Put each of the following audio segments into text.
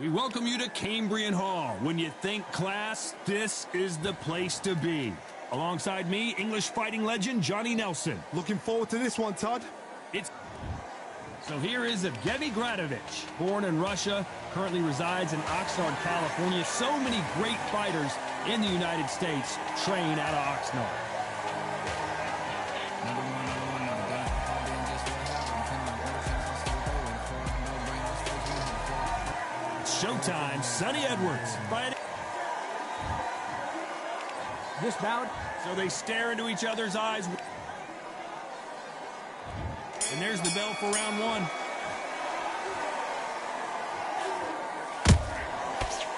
We welcome you to Cambrian Hall. When you think class, this is the place to be. Alongside me, English fighting legend Johnny Nelson. Looking forward to this one, Todd. So here is Evgeny Gradovich, born in Russia, currently resides in Oxnard, California. So many great fighters in the United States train out of Oxnard. Showtime, Sonny Edwards. This bout, so they stare into each other's eyes. And there's the bell for round one.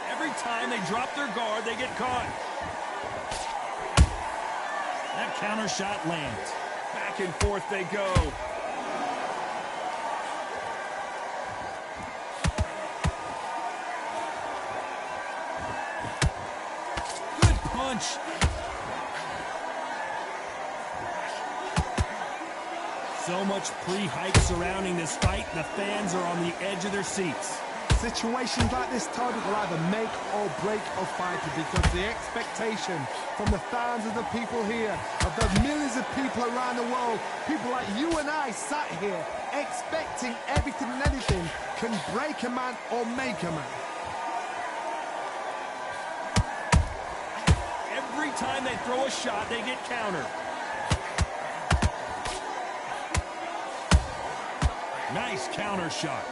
Every time they drop their guard, they get caught. That counter shot lands. Back and forth they go. Good punch. So much pre-hype surrounding this fight, the fans are on the edge of their seats. Situations like this, Todd, will either make or break a fighter because the expectation from the fans of the people here, of the millions of people around the world, people like you and I sat here expecting everything and anything, can break a man or make a man. Every time they throw a shot, they get countered. Nice counter shot.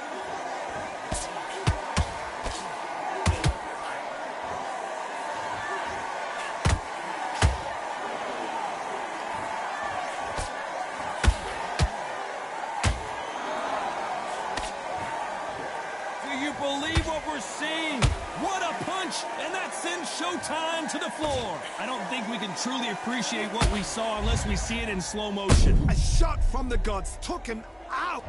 Do you believe what we're seeing? What a punch! And that sends Showtime to the floor. I don't think we can truly appreciate what we saw unless we see it in slow motion. A shot from the gods took him out.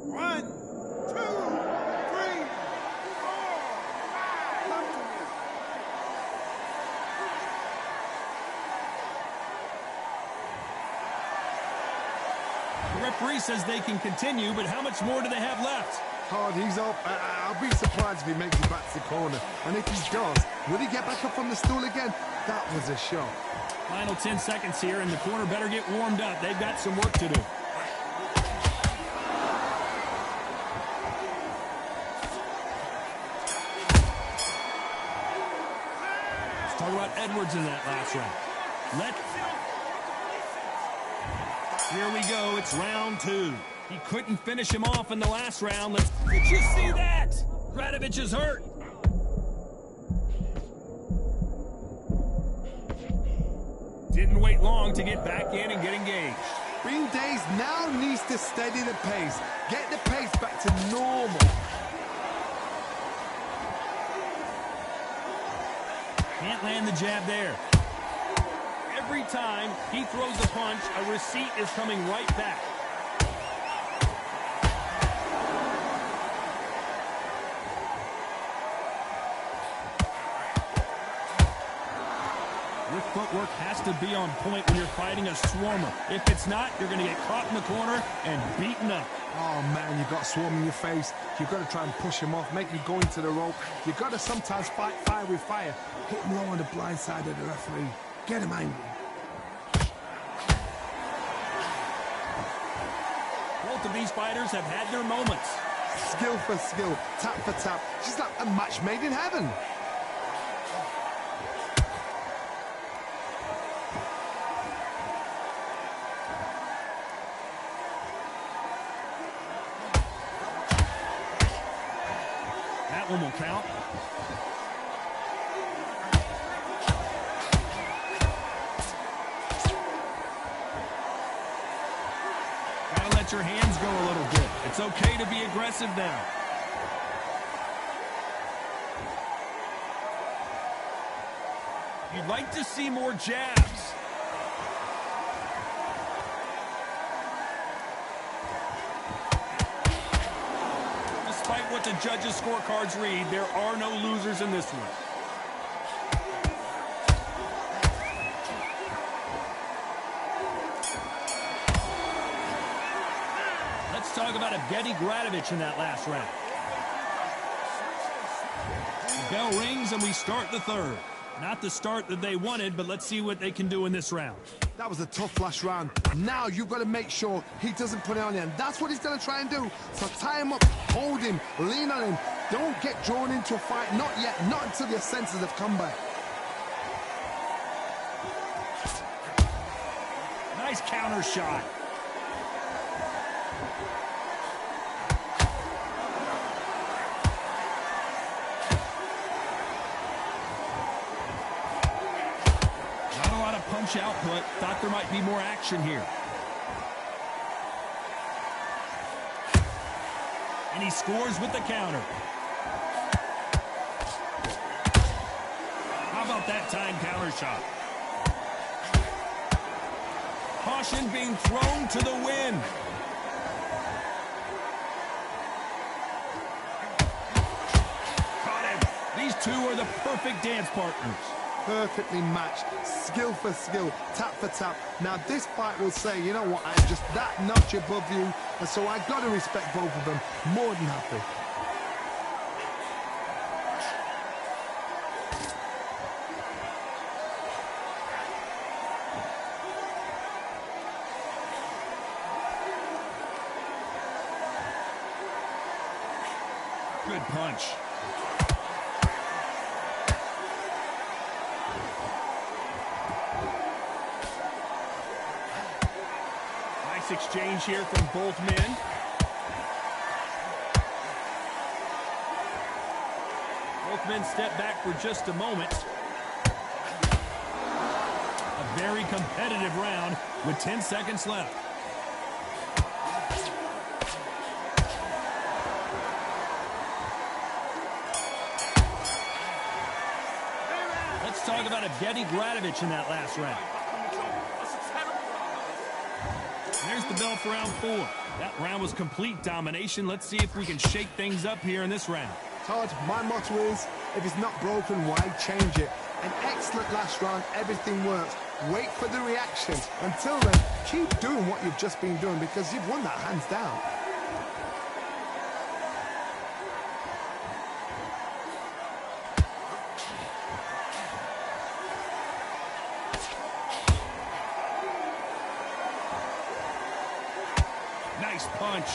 1, 2, 3, 4, 5. Come to me. The referee says they can continue, but how much more do they have left? Todd, he's up. I'll be surprised if he makes it back to the corner. And if he does, will he get back up from the stool again? That was a shot. Final 10 seconds here, and the corner better get warmed up. They've got some work to do. Talk about Edwards in that last round. Here we go. It's round two. He couldn't finish him off in the last round. Did you see that? Gradovich is hurt. Didn't wait long to get back in and get engaged. Bing Days now needs to steady the pace. Get the pace back to normal. Can't land the jab there. Every time he throws a punch, a receipt is coming right back. Your footwork has to be on point when you're fighting a swarmer. If it's not, you're going to get caught in the corner and beaten up. Oh man, you've got a swarm in your face. You've got to try and push him off, make him go into the rope. You've got to sometimes fight fire with fire. Hit him low on the blind side of the referee. Get him angry. Both of these fighters have had their moments. Skill for skill, tap for tap. She's like a match made in heaven. That one will count. Gotta let your hands go a little bit. It's okay to be aggressive now. You'd like to see more jabs. Despite what the judges' scorecards read, there are no losers in this one. Let's talk about Evgeny Gradovich in that last round. bell rings and we start the third. Not the start that they wanted, but let's see what they can do in this round. That was a tough last round. Now you've got to make sure he doesn't put it on you, and that's what he's going to try and do. So tie him up, hold him, lean on him. Don't get drawn into a fight, not yet, not until your senses have come back. Nice counter shot. Not a lot of punch output. Thought there might be more action here. And he scores with the counter. How about that time counter shot? Caution being thrown to the wind. Caught him. These two are the perfect dance partners. Perfectly matched, skill for skill, tap for tap. Now this fight will say, you know what, I'm just that notch above you, and so I got to respect both of them more than happy. Good punch. Nice exchange here from both men. Both men step back for just a moment. A very competitive round with 10 seconds left. Let's talk about Evgeny Gradovich in that last round. There's the bell for round 4. That round was complete domination. Let's see if we can shake things up here in this round. Todd, my motto is, if it's not broken, why change it? An excellent last round, everything works. Wait for the reaction. Until then, keep doing what you've just been doing because you've won that hands down. Nice punch.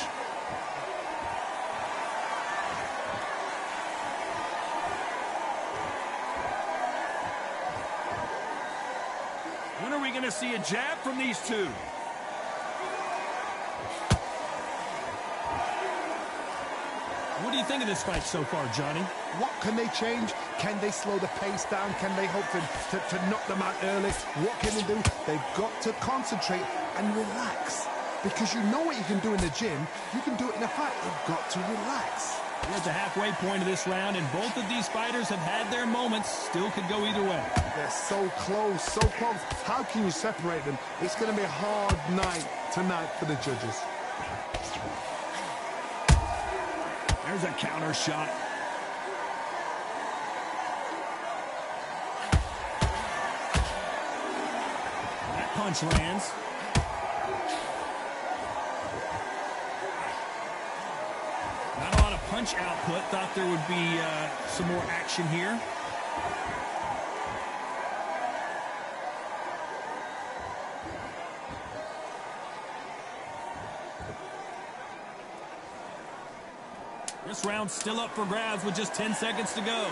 When are we going to see a jab from these two? What do you think of this fight so far, Johnny? What can they change? Can they slow the pace down? Can they hope to knock them out early? What can they do? They've got to concentrate and relax. Because you know what you can do in the gym, you can do it in a fight. You've got to relax. We're at the halfway point of this round, and both of these fighters have had their moments. Still could go either way. They're so close, so close. How can you separate them? It's going to be a hard night tonight for the judges. There's a counter shot. That punch lands. Not a lot of punch output. Thought there would be some more action here. This round's still up for grabs with just 10 seconds to go.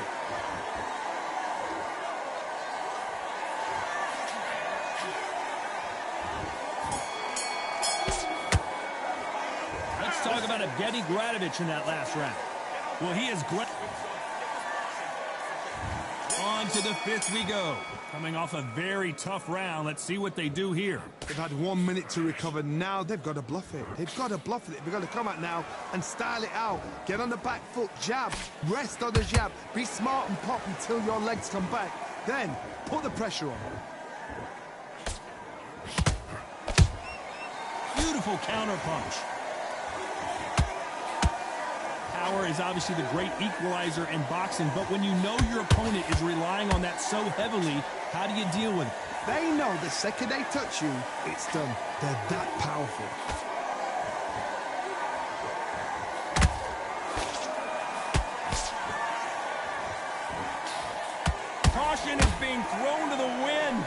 Let's talk about Evgeny Gradovich in that last round. Well, he is great. On to the 5th we go. Coming off a very tough round. Let's see what they do here. They've had 1 minute to recover. Now they've got to bluff it. They've got to bluff it. They've got to come out now and style it out. Get on the back foot, jab, rest on the jab. Be smart and pop until your legs come back. Then put the pressure on. Beautiful counter punch. Power is obviously the great equalizer in boxing, but when you know your opponent is relying on that so heavily, how do you deal with it? They know the second they touch you, it's done. They're that powerful. being thrown to the wind.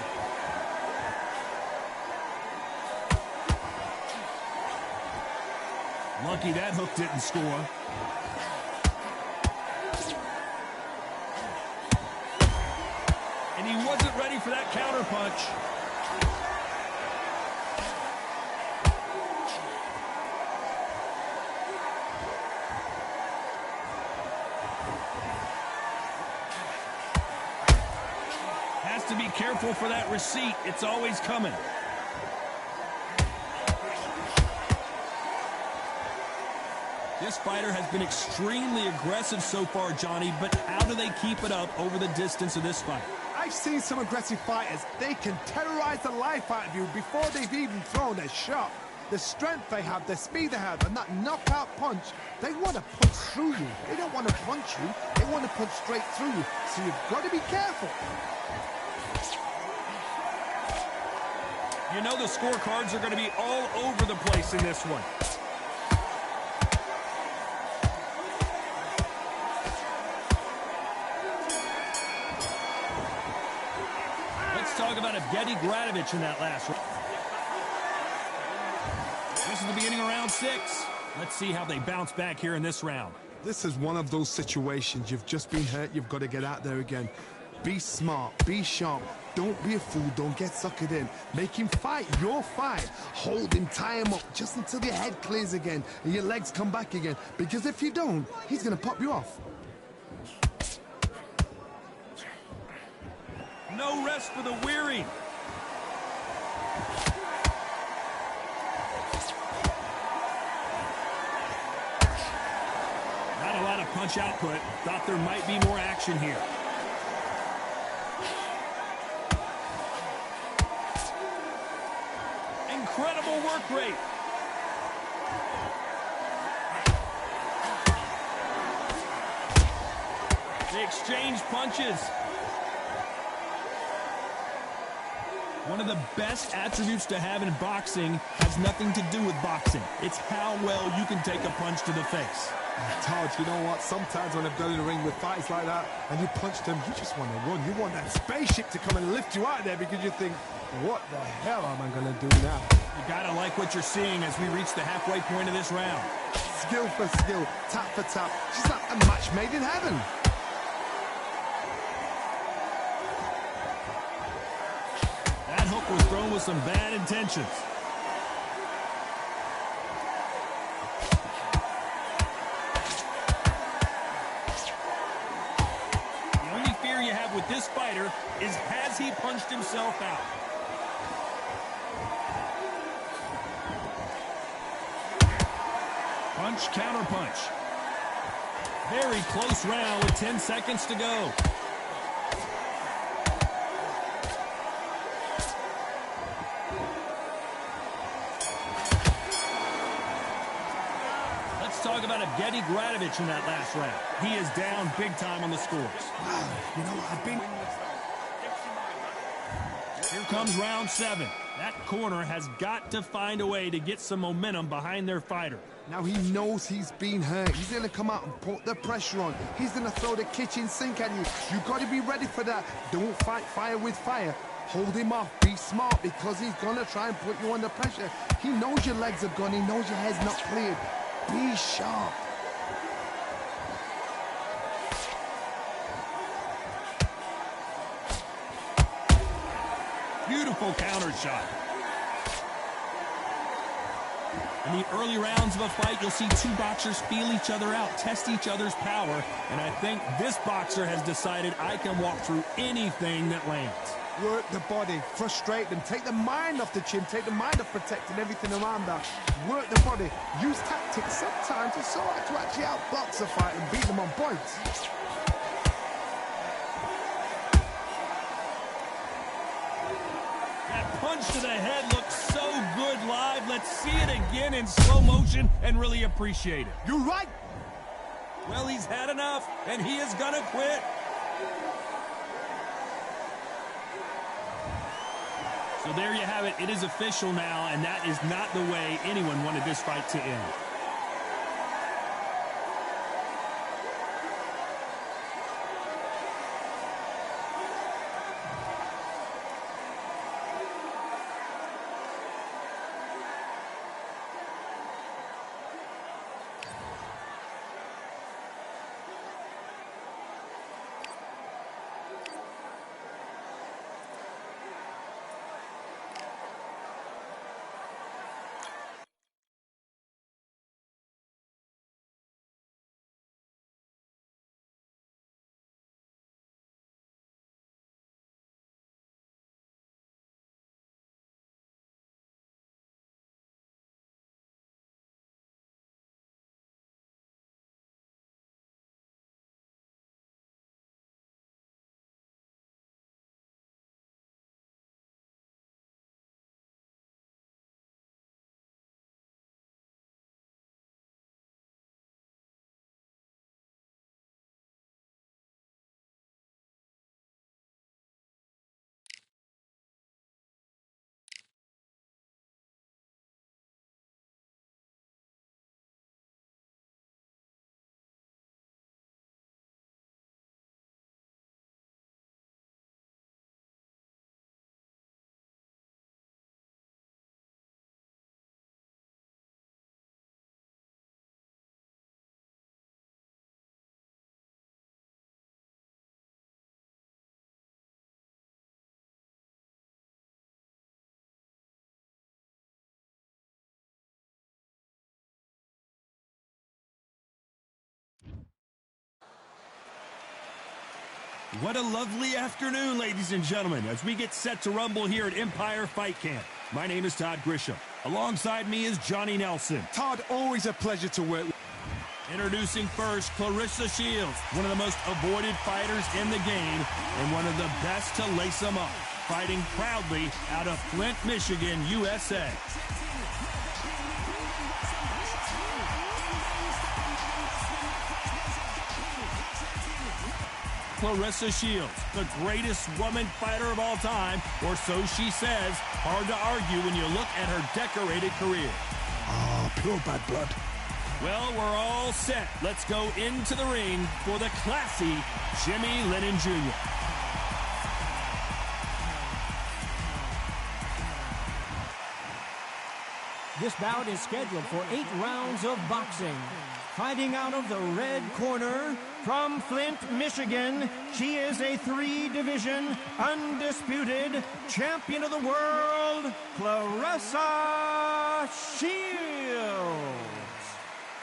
Lucky that hook didn't score. And he wasn't ready for that counter punch. Has to be careful for that receipt. It's always coming. This fighter has been extremely aggressive so far, Johnny, but how do they keep it up over the distance of this fight? I've seen some aggressive fighters. They can terrorize the life out of you before they've even thrown a shot. The strength they have, the speed they have, and that knockout punch, they want to punch through you. They don't want to punch you. They want to punch straight through you. So you've got to be careful. You know the scorecards are going to be all over the place in this one. Talk about Evgeny Gradovich in that last round. This is the beginning of round 6. Let's see how they bounce back here in this round. This is one of those situations. You've just been hurt. You've got to get out there again. Be smart. Be sharp. Don't be a fool. Don't get suckered in. Make him fight your fight. Hold him. Tie him up just until your head clears again and your legs come back again. Because if you don't, he's going to pop you off. No rest for the weary. Not a lot of punch output. Thought there might be more action here. Incredible work rate. They exchange punches. One of the best attributes to have in boxing has nothing to do with boxing. It's how well you can take a punch to the face. Todd, you know what? Sometimes when I've gone in the ring with fights like that and you punch them, you just want to run. You want that spaceship to come and lift you out there because you think, what the hell am I going to do now? You got to like what you're seeing as we reach the halfway point of this round. Skill for skill, tap for tap. She's like a match made in heaven. Was thrown with some bad intentions. The only fear you have with this fighter is has he punched himself out? Punch, counter punch. Very close round with 10 seconds to go. Talk about Evgeny Gradovich in that last round. He is down big time on the scores. Wow, you know, Here comes round 7. That corner has got to find a way to get some momentum behind their fighter. Now he knows he's been hurt. He's going to come out and put the pressure on. He's going to throw the kitchen sink at you. You've got to be ready for that. Don't fight fire with fire. Hold him off. Be smart because he's going to try and put you under pressure. He knows your legs are gone. He knows your head's not cleared. Be sharp. Beautiful counter shot. In the early rounds of a fight, you'll see two boxers feel each other out, test each other's power, and I think this boxer has decided I can walk through anything that lands. Work the body, frustrate them, take the mind off the chin, take the mind off protecting everything around that. Work the body, use tactics sometimes to actually outbox a fight and beat them on points. That punch to the head looks so good live. Let's see it again in slow motion and really appreciate it. You're right. Well, he's had enough, and he is gonna quit. So there you have it. It is official now, and that is not the way anyone wanted this fight to end. What a lovely afternoon, ladies and gentlemen, as we get set to rumble here at Empire Fight Camp. My name is Todd Grisham. Alongside me is Johnny Nelson. Todd, always a pleasure to work with. Introducing first, Clarissa Shields, one of the most avoided fighters in the game and one of the best to lace them up, fighting proudly out of Flint, Michigan, USA. Clarissa Shields, the greatest woman fighter of all time, or so she says. Hard to argue when you look at her decorated career. Oh, pure bad blood. Well, we're all set. Let's go into the ring for the classy Jimmy Lennon Jr. This bout is scheduled for 8 rounds of boxing. Fighting out of the red corner, from Flint, Michigan, she is a 3-division, undisputed champion of the world, Clarissa Shields.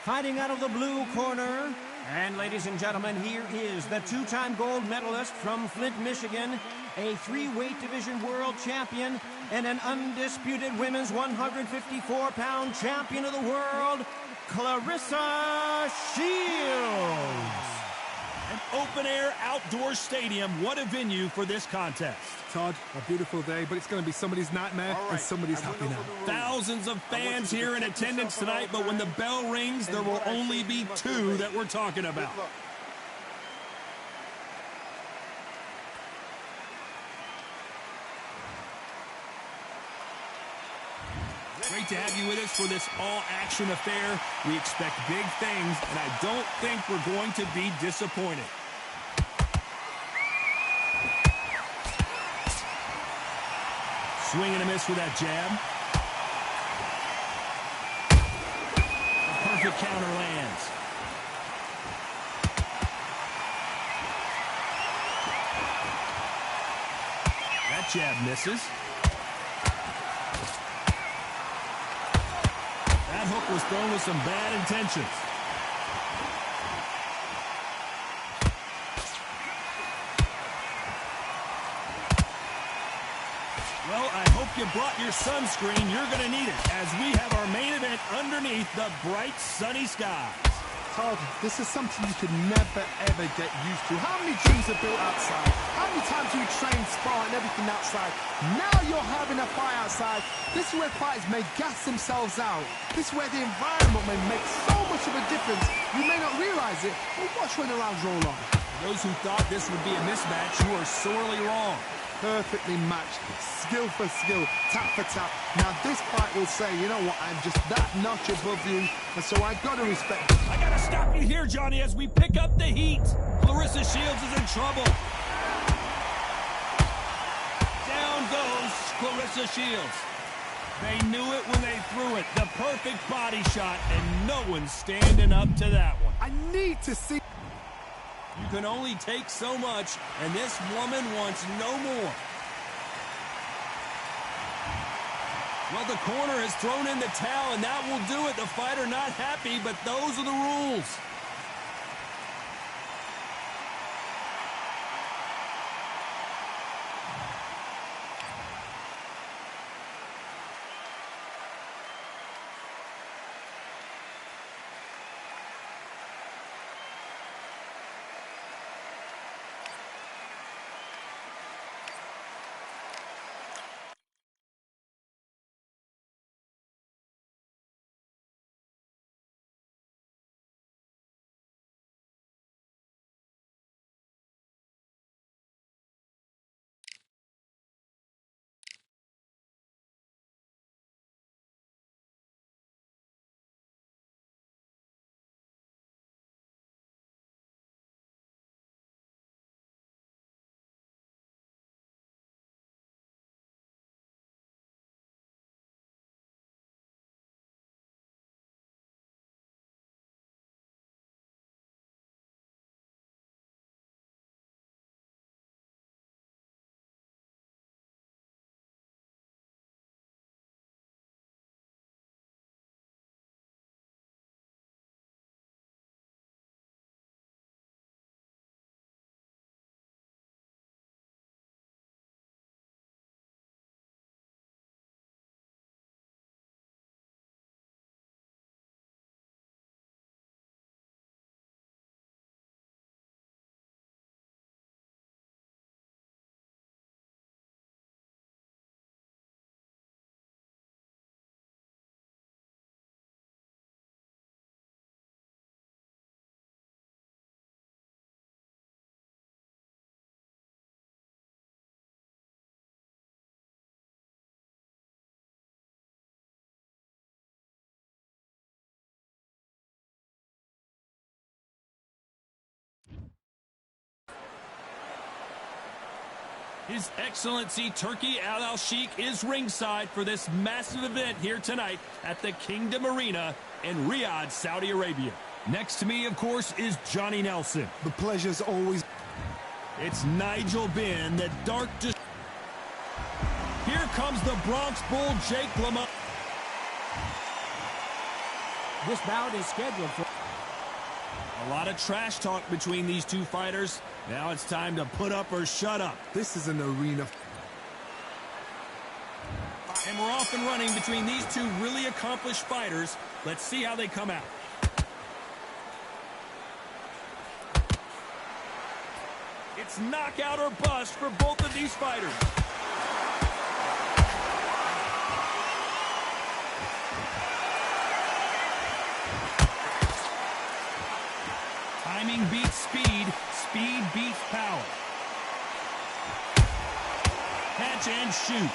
Fighting out of the blue corner, and ladies and gentlemen, here is the 2-time gold medalist from Flint, Michigan, a 3-weight division world champion, and an undisputed women's 154-pound champion of the world, Clarissa Shields. An open-air outdoor stadium. What a venue for this contest. Todd, a beautiful day, but it's going to be somebody's nightmare and somebody's happy now. Thousands of fans here in attendance tonight, but when the bell rings, there will only be 2 that we're talking about. Great to have you with us for this all-action affair. We expect big things, and I don't think we're going to be disappointed. Swing and a miss with that jab. A perfect counter lands. That jab misses. That hook was thrown with some bad intentions. Well, I hope you brought your sunscreen. You're going to need it as we have our main event underneath the bright, sunny skies. Todd, this is something you could never, ever get used to. How many gyms are built outside? How many times do you train, spar, and everything outside? Now you're having a fight outside. This is where fighters may gas themselves out. This is where the environment may make so much of a difference. You may not realize it, but watch when the rounds roll on. Those who thought this would be a mismatch, you are sorely wrong. Perfectly matched, skill for skill, tap for tap. Now this fight will say, you know what, I'm just that notch above you, and so I gotta respect it. I gotta stop you here, Johnny, as we pick up the heat. Clarissa Shields is in trouble. Down goes Clarissa Shields. They knew it when they threw it. The perfect body shot, and no one's standing up to that one. I need to see. You can only take so much, and this woman wants no more. Well, the corner has thrown in the towel, and that will do it. The fighter not happy, but those are the rules. His Excellency Turki Al-Sheikh is ringside for this massive event here tonight at the Kingdom Arena in Riyadh, Saudi Arabia. Next to me, of course, is Johnny Nelson. The pleasure's always... It's Nigel Benn, the dark... Here comes the Bronx Bull, Jake LaMotta. This bout is scheduled for... A lot of trash talk between these two fighters. Now it's time to put up or shut up. This is an arena. And we're off and running between these two really accomplished fighters. Let's see how they come out. It's knockout or bust for both of these fighters. Timing beats speed. Speed beats power. Catch and shoot.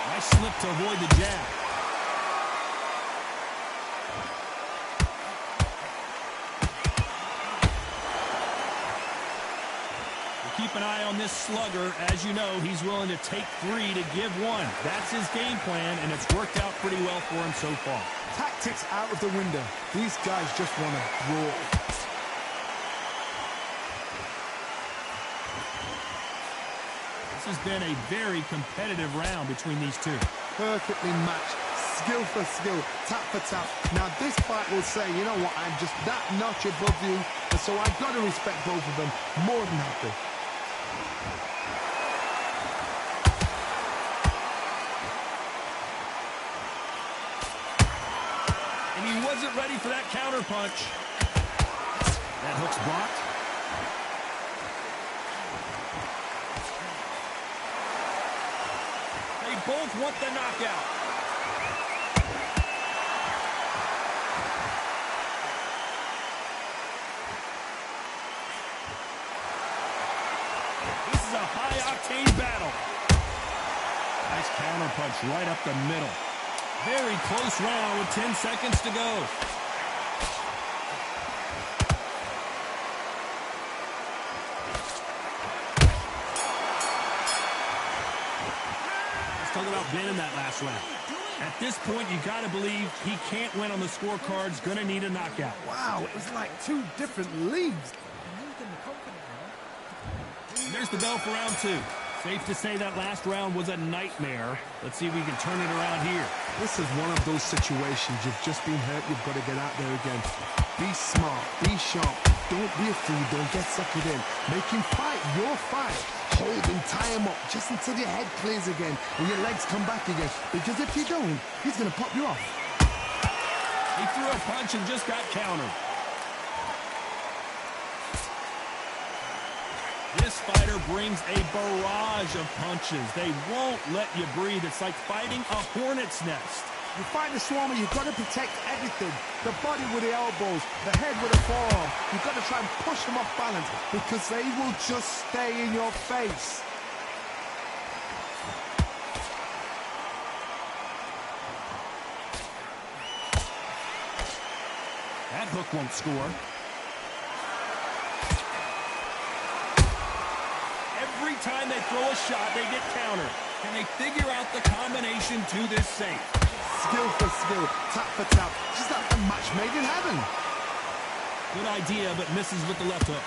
Nice slip to avoid the jab. Keep an eye on this slugger. As you know, he's willing to take 3 to give 1. That's his game plan, and it's worked out pretty well for him so far. Tactics out of the window. These guys just want to brawl. This has been a very competitive round between these two. Perfectly matched. Skill for skill. Tap for tap. Now this fight will say, you know what, I'm just that notch above you, and so I've got to respect both of them. More than happy. And he wasn't ready for that counter punch. That hook's blocked. They both want the knockout. This is a high-octane battle. Nice counter punch right up the middle. Very close round with 10 seconds to go. Let's talk about Benn in that last round. At this point, you got to believe he can't win on the scorecards. Going to need a knockout. Wow, it was like 2 different leagues. There's the bell for round 2. Safe to say that last round was a nightmare. Let's see if we can turn it around here. This is one of those situations. You've just been hurt. You've got to get out there again. Be smart. Be sharp. Don't be a fool. Don't get suckered in. Make him fight your fight. Hold him. Tie him up just until your head clears again and your legs come back again. Because if you don't, he's going to pop you off. He threw a punch and just got countered. This fighter brings a barrage of punches. They won't let you breathe. It's like fighting a hornet's nest. You fight the swarmer, you've got to protect everything. The body with the elbows, the head with the forearm. You've got to try and push them off balance because they will just stay in your face. That hook won't score. Every time they throw a shot, they get countered. Can they figure out the combination to this safe? Skill for skill, tap for tap. Just like a match made in heaven. Good idea, but misses with the left hook.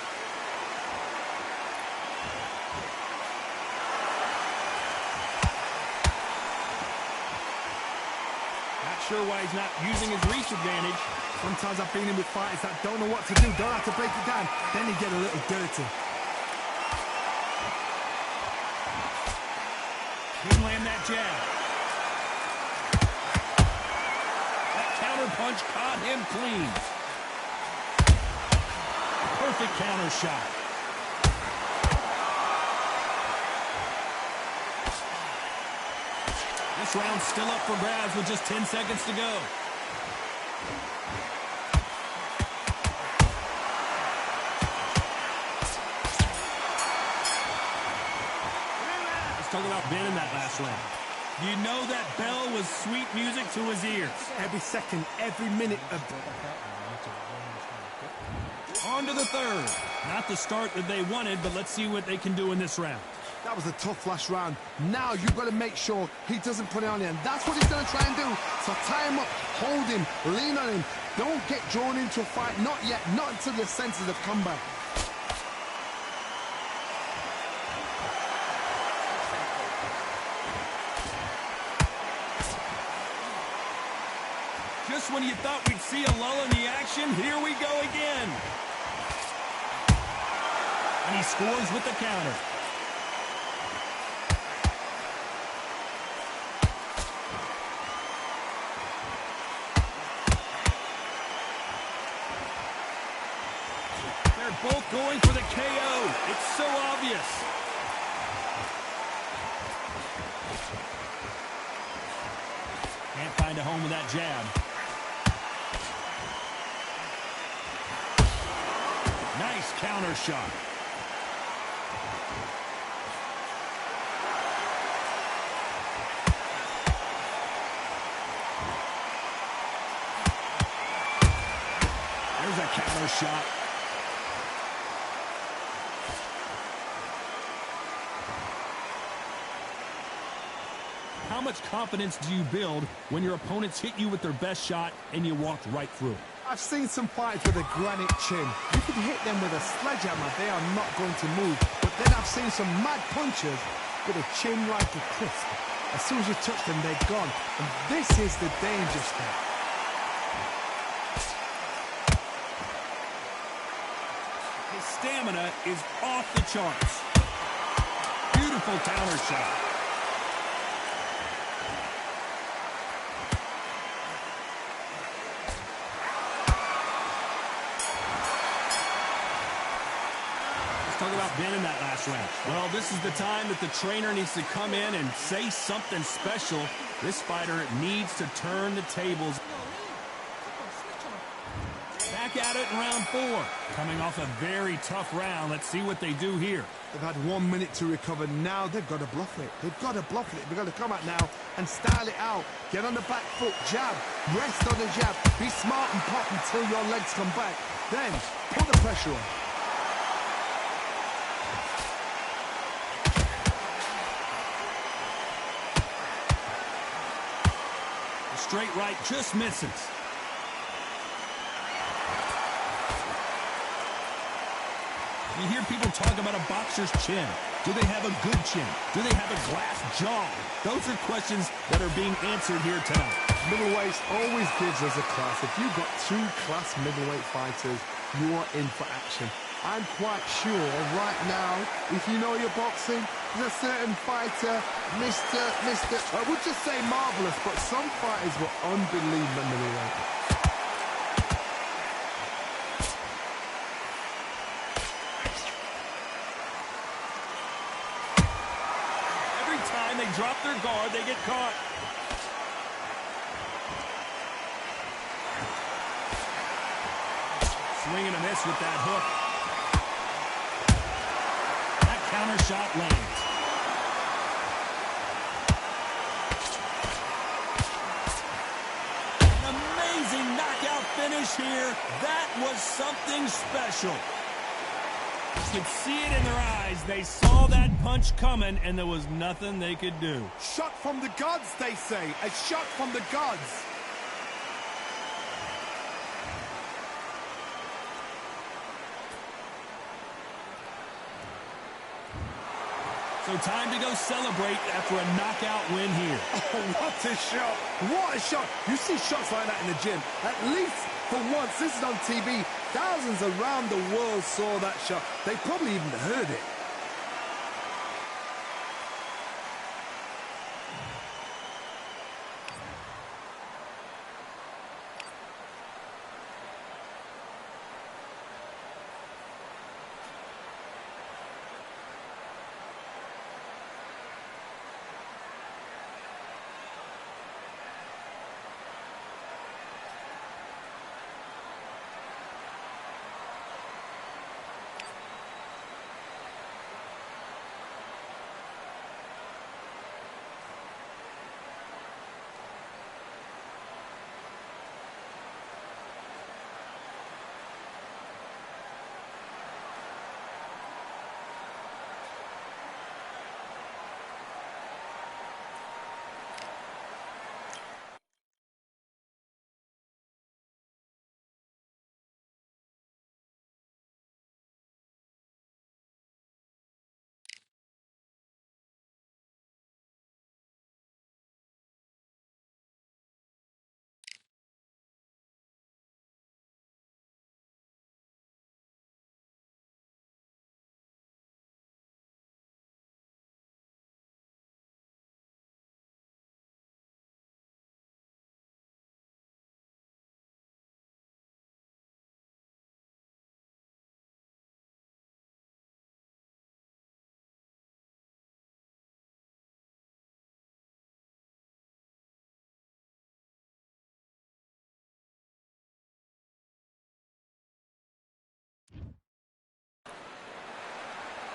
Not sure why he's not using his reach advantage. Sometimes I've been in with fighters that don't know what to do, don't have to break it down. Then you get a little dirty. Didn't land that jab. That counter punch caught him clean. Perfect counter shot. This round's still up for grabs with just 10 seconds to go. Talk about Benn in that last round. You know that bell was sweet music to his ears. Every second, every minute of... On to the third. Not the start that they wanted, but let's see what they can do in this round. That was a tough last round. Now you've got to make sure he doesn't put it on you, and that's what he's going to try and do. So tie him up, hold him, lean on him. Don't get drawn into a fight. Not yet. Not until your senses have come back. Just when you thought we'd see a lull in the action, here we go again. And he scores with the counter. They're both going for the KO. It's so obvious. Can't find a home with that jab. Nice counter shot. There's a counter shot. How much confidence do you build when your opponents hit you with their best shot and you walked right through? I've seen some fighters with a granite chin. You can hit them with a sledgehammer, they are not going to move. But then I've seen some mad punchers with a chin like a crisp. As soon as you touch them, they're gone. And this is the danger step. His stamina is off the charts. Beautiful counter shot. Talk about being in that last round. Well, this is the time that the trainer needs to come in and say something special. This fighter needs to turn the tables. Back at it in round 4. Coming off a very tough round. Let's see what they do here. They've had 1 minute to recover. Now they've got to bluff it. They've got to bluff it. They've got to come out now and style it out. Get on the back foot, jab, rest on the jab. Be smart and pop until your legs come back. Then put the pressure on. Straight right just misses. You hear people talk about a boxer's chin. Do they have a good chin? Do they have a glass jaw? Those are questions that are being answered here tonight. Middleweight always gives us a class. If you've got 2 class middleweight fighters, you are in for action. I'm quite sure right now, if you know your boxing, there's a certain fighter, Mr. I would just say marvelous, but some fighters were unbelievable middleweight. Every time they drop their guard, they get caught. Swing and a miss with that hook. Counter shot lands. An amazing knockout finish here. That was something special. You could see it in their eyes. They saw that punch coming, and there was nothing they could do. Shot from the gods, they say. A shot from the gods. So time to go celebrate after a knockout win here. Oh, what a shot. What a shot. You see shots like that in the gym. At least for once, this is on TV. Thousands around the world saw that shot. They probably even heard it.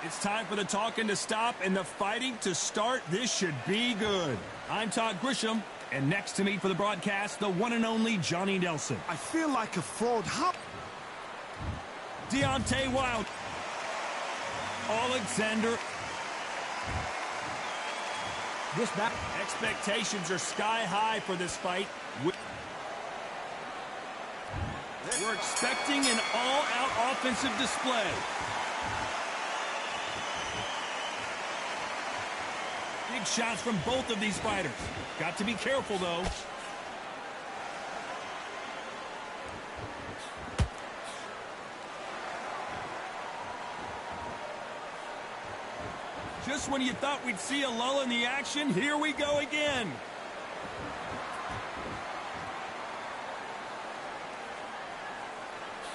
It's time for the talking to stop and the fighting to start. This should be good. I'm Todd Grisham, and next to me for the broadcast, the one and only Johnny Nelson. I feel like a fraud. How? Deontay Wilder. Alexander. This back. Expectations are sky high for this fight. We're expecting an all-out offensive display. Big shots from both of these fighters. Got to be careful, though. Just when you thought we'd see a lull in the action, here we go again.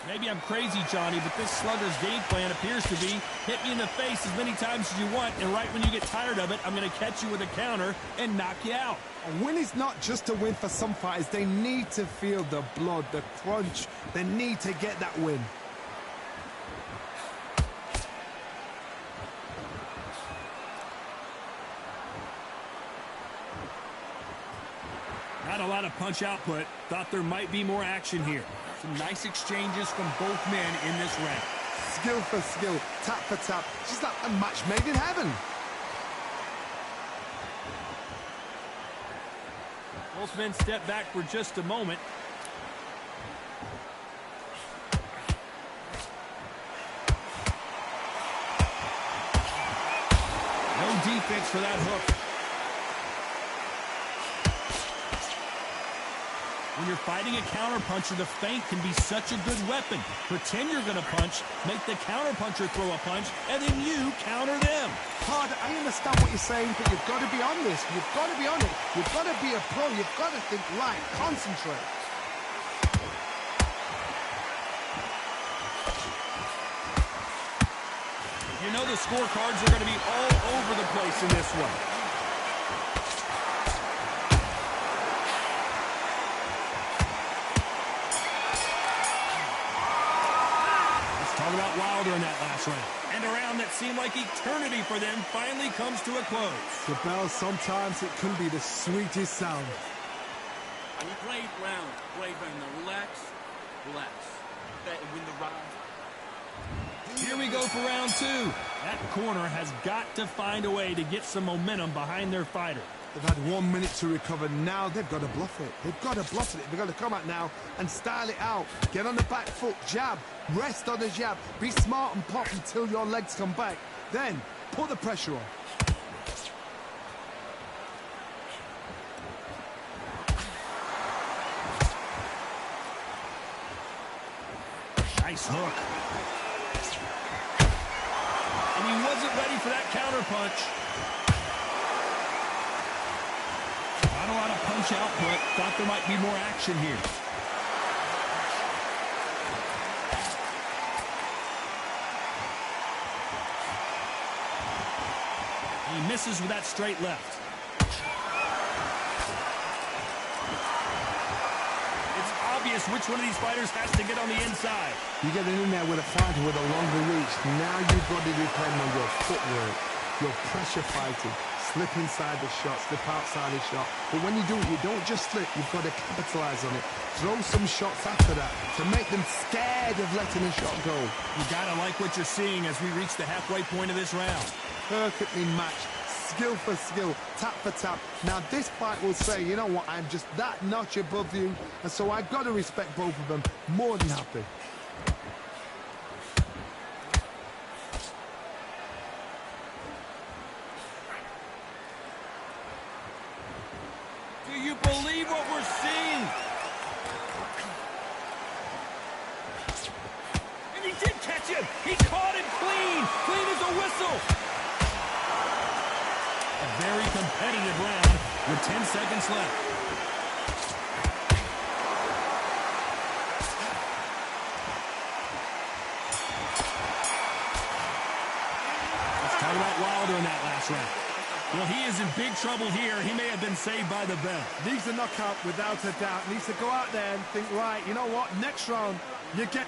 Maybe I'm crazy, Johnny, but this slugger's game plan appears to be hit me in the face as many times as you want, and right when you get tired of it, I'm going to catch you with a counter and knock you out. A win is not just a win for some fighters. They need to feel the blood, the crunch. They need to get that win. Not a lot of punch output. Thought there might be more action here. Some nice exchanges from both men in this round. Skill for skill, tap for tap. Just like a match made in heaven. Both men step back for just a moment. No defense for that hook. When you're fighting a counterpuncher, the feint can be such a good weapon. Pretend you're going to punch, make the counterpuncher throw a punch, and then you counter them. Hard, I understand what you're saying, but you've got to be on this. You've got to be on it. You've got to be a pro. You've got to think right. Concentrate. You know the scorecards are going to be all over the place in this one. Talk about Wilder in that last round. And a round that seemed like eternity for them finally comes to a close. The bell, sometimes it can be the sweetest sound. And you played round. Played round now. Relax. Relax. Better win the round. Here we go for round two. That corner has got to find a way to get some momentum behind their fighter. They've had 1 minute to recover. Now they've got to bluff it. They've got to bluff it. They've got to come out now and style it out. Get on the back foot, jab, rest on the jab. Be smart and pop until your legs come back. Then put the pressure on. Nice hook. And he wasn't ready for that counter punch. Not a lot of punch output. Thought there might be more action here. He misses with that straight left. It's obvious which one of these fighters has to get on the inside. You get in there with a fighter with a longer reach. Now you've got to depend on your footwork, your pressure fighting. Slip inside the shot, slip outside the shot. But when you do it, you don't just slip. You've got to capitalize on it. Throw some shots after that to make them scared of letting a shot go. You gotta like what you're seeing as we reach the halfway point of this round. Perfectly matched. Skill for skill, tap for tap. Now this fight will say, you know what, I'm just that notch above you, and so I've got to respect both of them. More than happy. Do you believe what we're seeing? And he did catch him. He caught him clean. Clean as a whistle. A very competitive round with 10 seconds left. Let's talk about Wilder in that last round. Well, he is in big trouble here. He may have been saved by the bell. Needs a knockout without a doubt. Needs to go out there and think, right, you know what, next round, you get...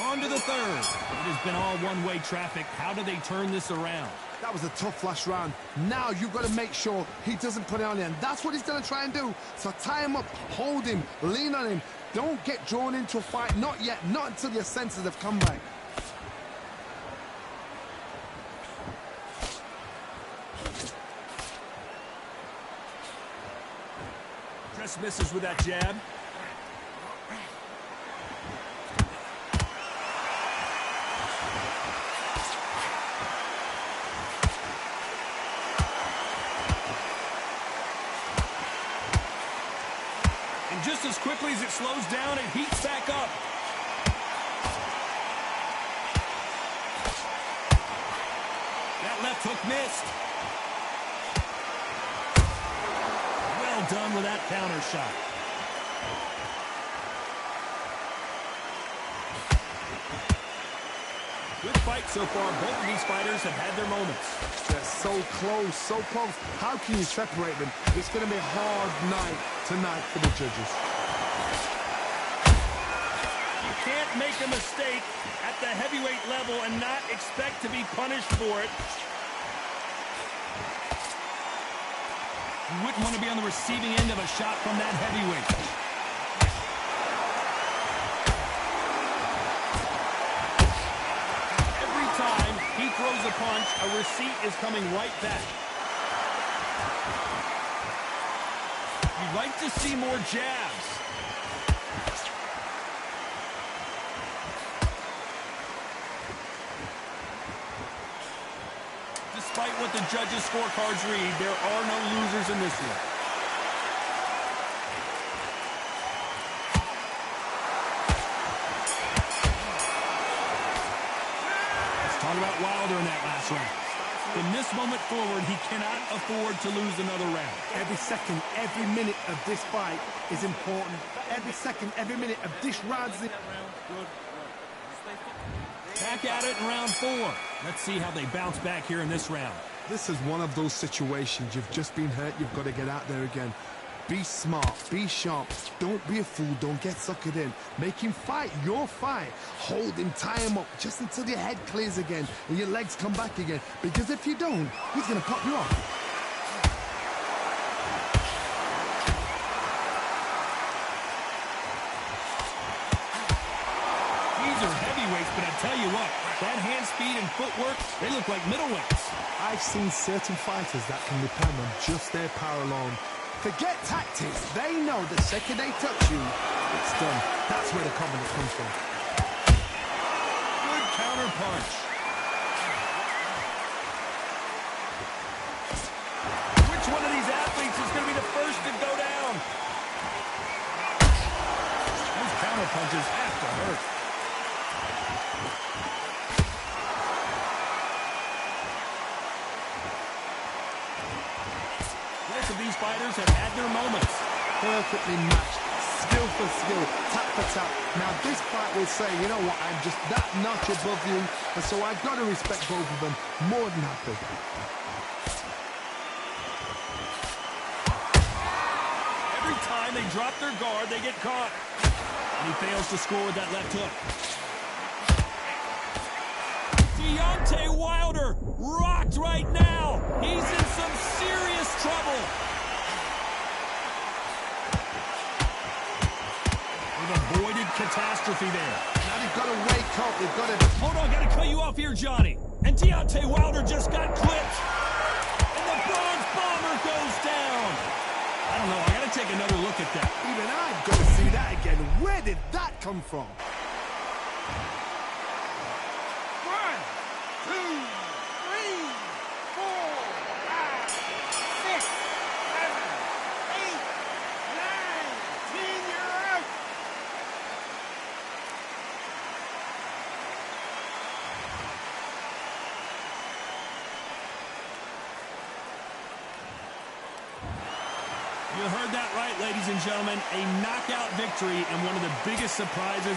On to the third. It has been all one-way traffic. How do they turn this around? That was a tough last round. Now you've got to make sure he doesn't put it on you, and that's what he's going to try and do. So tie him up, hold him, lean on him. Don't get drawn into a fight. Not yet. Not until your senses have come back. Just misses with that jab. And just as quickly as it slows down, it heats back up. That left hook missed. Well done with that counter shot. Good fight so far. Both of these fighters have had their moments. They're so close, so close. How can you separate them? It's going to be a hard night tonight for the judges. You can't make a mistake at the heavyweight level and not expect to be punished for it. You wouldn't want to be on the receiving end of a shot from that heavyweight. Every time he throws a punch, a receipt is coming right back. You'd like to see more jabs. Despite what the judges' scorecards read, there are no losers in this one. Let's talk about Wilder in that last round. From this moment forward, he cannot afford to lose another round. Every second, every minute of this fight is important. Every second, every minute of this round is important. Back at it in round 4. Let's see how they bounce back here in this round. This is one of those situations. You've just been hurt. You've got to get out there again. Be smart. Be sharp. Don't be a fool. Don't get suckered in. Make him fight your fight. Hold him. Tie him up just until your head clears again and your legs come back again. Because if you don't, he's going to cut you off. But I tell you what, that hand speed and footwork, they look like middleweights. I've seen certain fighters that can depend on just their power alone. Forget tactics. They know the second they touch you, it's done. That's where the confidence comes from. Good counter punch. Which one of these athletes is going to be the first to go down? Those counter punches have to hurt. These fighters have had their moments. Perfectly matched, skill for skill, tap for tap. Now this fight will say, you know what, I'm just that notch above you, and so I've got to respect both of them more than happy. Every time they drop their guard, they get caught. And he fails to score with that left hook. Deontay Wilder rocked right now. He's in some serious trouble. They've avoided catastrophe there. Now they've got to wake up. They've got to... Hold on, got to cut you off here, Johnny. And Deontay Wilder just got clipped. And the Bronze Bomber goes down. I don't know. I got to take another look at that. Even I've got to see that again. Where did that come from? 1, 2, 3, 4, 5, 6, 7, 8, 9, 10, you're out. You heard that right, ladies and gentlemen. A knockout victory and one of the biggest surprises.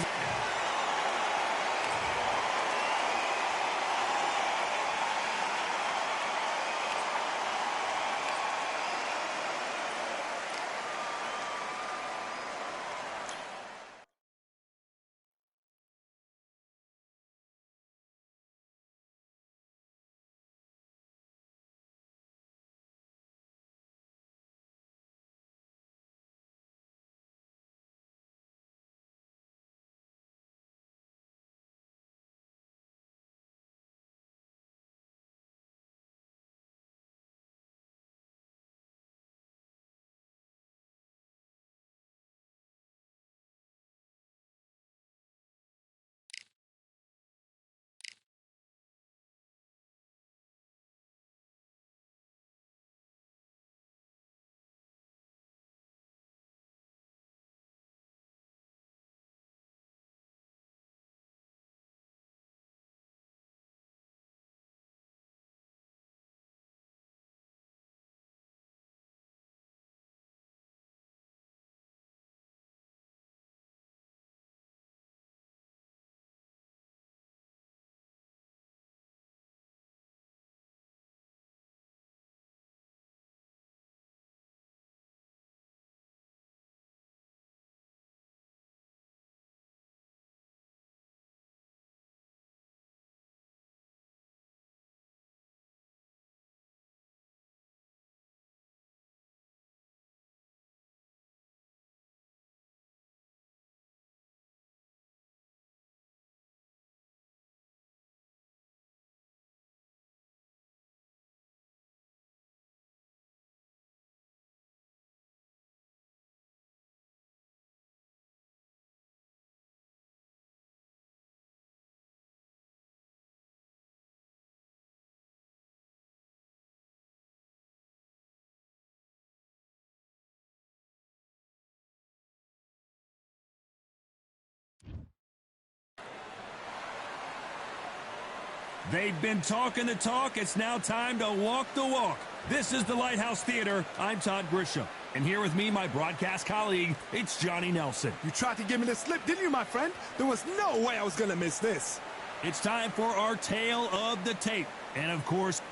They've been talking the talk. It's now time to walk the walk. This is the Lighthouse Theater. I'm Todd Grisham. And here with me, my broadcast colleague, it's Johnny Nelson. You tried to give me the slip, didn't you, my friend? There was no way I was going to miss this. It's time for our tale of the tape. And, of course,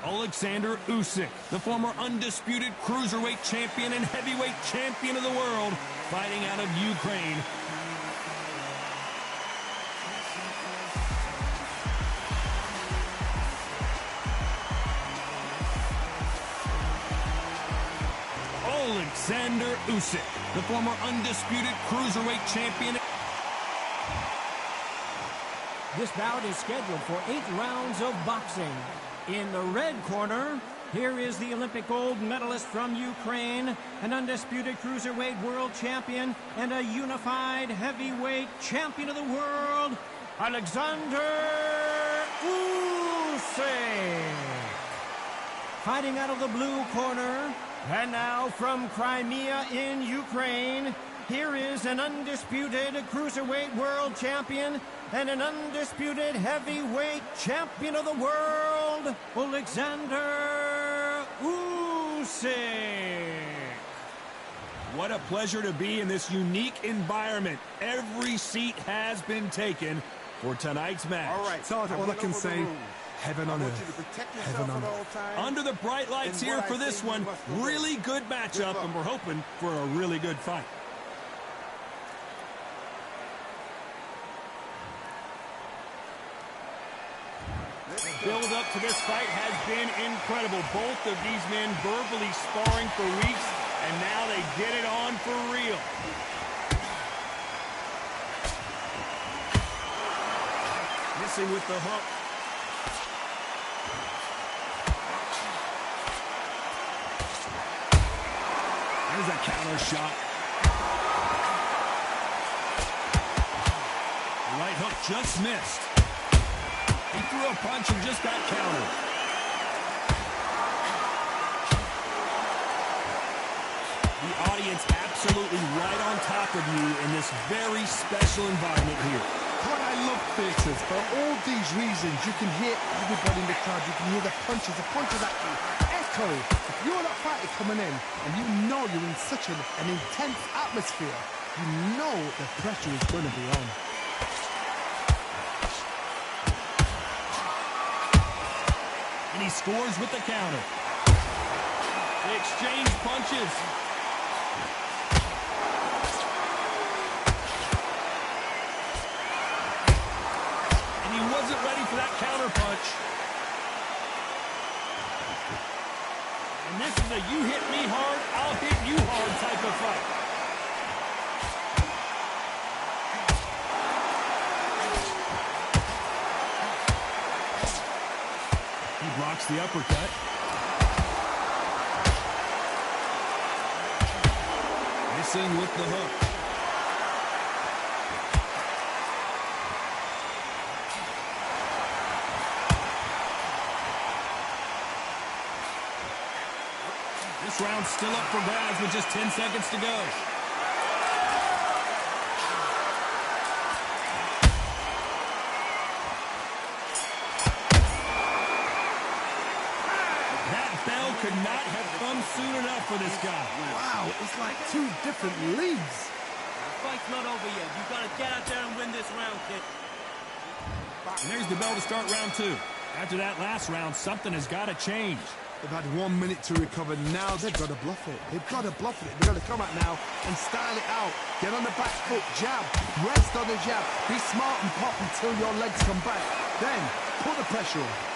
Alexander Usyk, the former undisputed cruiserweight champion and heavyweight champion of the world, fighting out of Ukraine. Alexander Usyk, the former undisputed cruiserweight champion. This bout is scheduled for 8 rounds of boxing. In the red corner, here is the Olympic gold medalist from Ukraine, an undisputed cruiserweight world champion, and a unified heavyweight champion of the world, Alexander Usyk. Fighting out of the blue corner, and now from Crimea in Ukraine, here is an undisputed cruiserweight world champion and an undisputed heavyweight champion of the world, Alexander Usyk. What a pleasure to be in this unique environment. Every seat has been taken for tonight's match. All right, Sergeant, all I can say, heaven on earth. Heaven on earth. Under the bright lights here for this one, really good matchup, and we're hoping for a really good fight. Build up to this fight has been incredible. Both of these men verbally sparring for weeks, and now they get it on for real. Missing with the hook. There's a counter shot. The right hook just missed. He threw a punch and just got countered. The audience absolutely right on top of you in this very special environment here. God, I love theatres. For all these reasons, you can hear everybody in the crowd. You can hear the punches at you echo. If you're that fighter coming in and you know you're in such an intense atmosphere, you know the pressure is going to be on. And he scores with the counter. They exchange punches. And he wasn't ready for that counter punch. And this is a you hit me hard, I'll hit you hard type of fight. Blocks the uppercut. Missing with the hook. This round's still up for grabs with just 10 seconds to go. Could not have come soon enough for this guy. Wow, it's like 2 different leagues. The fight's not over yet. You gotta get out there and win this round, kid. And there's the bell to start round 2. After that last round, something has got to change. They've had 1 minute to recover. Now they've got to bluff it. They've got to bluff it. They've got to come out now and style it out. Get on the back foot, jab, rest on the jab. Be smart and pop until your legs come back. Then put the pressure on.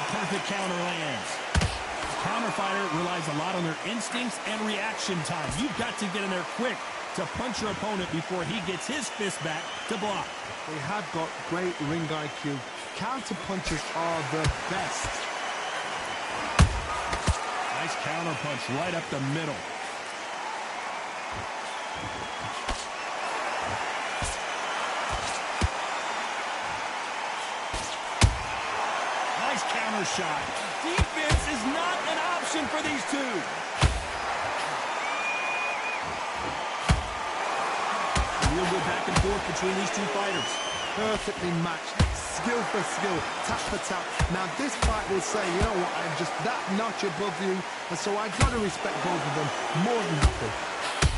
Perfect counter lands. The counter fighter relies a lot on their instincts and reaction time. You've got to get in there quick to punch your opponent before he gets his fist back to block. They have got great ring IQ. Counter punches are the best. Nice counter punch right up the middle. Counter shot. Defense is not an option for these two. real good back and forth between these two fighters. Perfectly matched, skill for skill, tap for tap. Now this fight will say, you know what, I'm just that notch above you, and so I gotta respect both of them more than happy.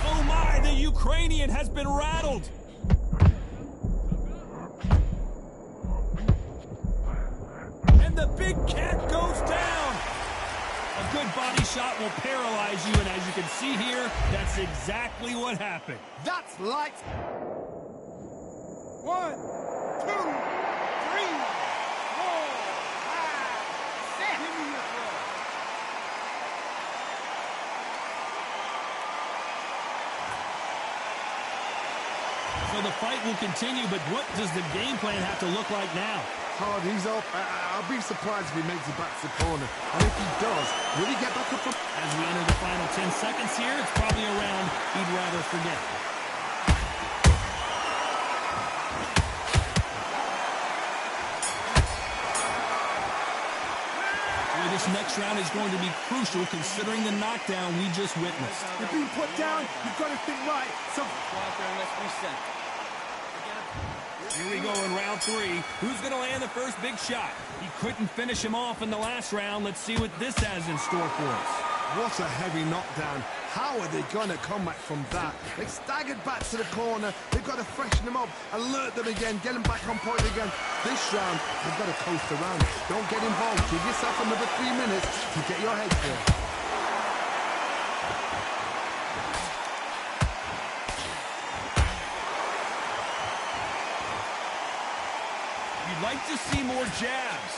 Oh my, the Ukrainian has been rattled. And the big cat goes down. A good body shot will paralyze you, and as you can see here, that's exactly what happened. That's light. 1, 2, 3, 4, 5, 6. Give me your throw. So the fight will continue, but what does the game plan have to look like now? Hard, he's up. I'll be surprised if he makes it back to the corner. And if he does, will he get back up? As we enter the final 10 seconds here, it's probably a round he'd rather forget. This next round is going to be crucial considering the knockdown we just witnessed. You're being put down. You've got to think right. So Go out there and let's reset. here we go in round 3. Who's going to land the first big shot? He couldn't finish him off in the last round. Let's see what this has in store for us. what a heavy knockdown. How are they going to come back from that? They staggered back to the corner. They've got to freshen them up, alert them again, get them back on point again. This round, they've got to coast around. Don't get involved. Give yourself another 3 minutes to get your head clear. You'd like to see more jabs.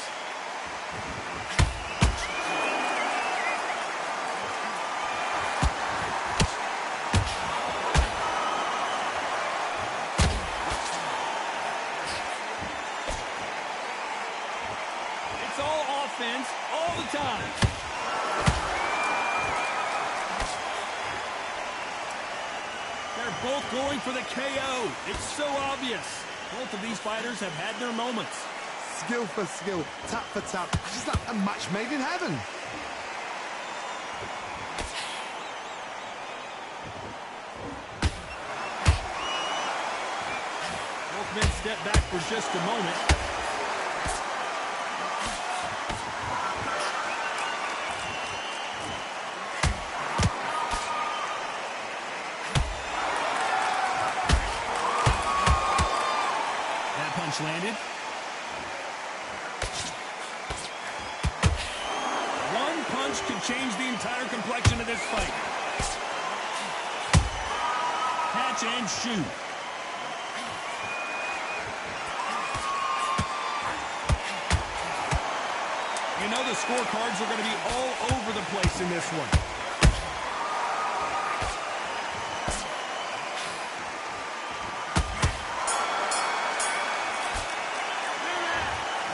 It's all offense all the time. They're both going for the KO. It's so obvious. Both of these fighters have had their moments. Skill for skill, tap for tap. Just like a match made in heaven. Both men step back for just a moment. That punch landed. One punch could change the entire complexion of this fight. Catch and shoot. You know the scorecards are going to be all over the place in this one.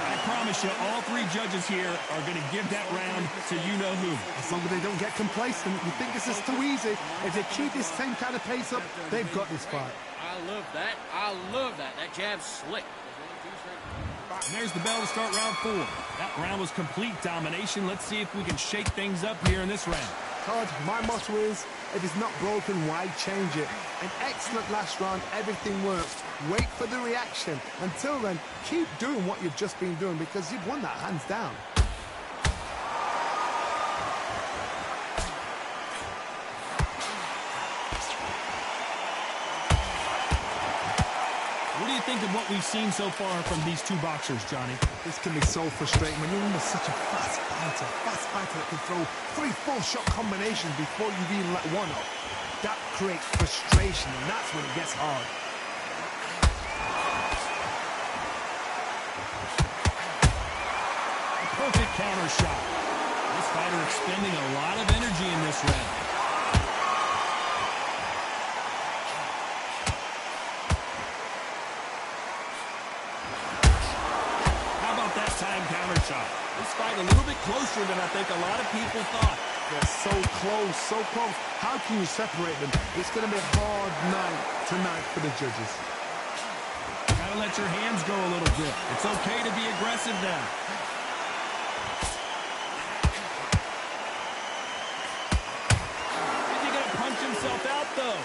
I promise you, all three judges here are going to give that round to you-know-who. As long as they don't get complacent, you think this is too easy. If they keep this same kind of pace up, they've got this fight. I love that. I love that. That jab's slick. And there's the bell to start round 4. That round was complete domination. Let's see if we can shake things up here in this round. Todd, my motto is, if it's not broken, why change it? An excellent last round, everything works. Wait for the reaction. Until then, keep doing what you've just been doing because you've won that hands down. What do you think of what we've seen so far from these two boxers, Johnny? This can be so frustrating when you're under such a fast fighter that can throw 3-4 shot combinations before you've even let one up. That creates frustration, and that's when it gets hard. A perfect counter shot. This fighter expending a lot of energy in this round. How about that time counter shot? This fight a little bit closer than I think a lot of people thought. They're so close, so close. How can you separate them? It's going to be a hard night tonight for the judges. Gotta let your hands go a little bit. It's okay to be aggressive now. Is he gonna punch himself out, though?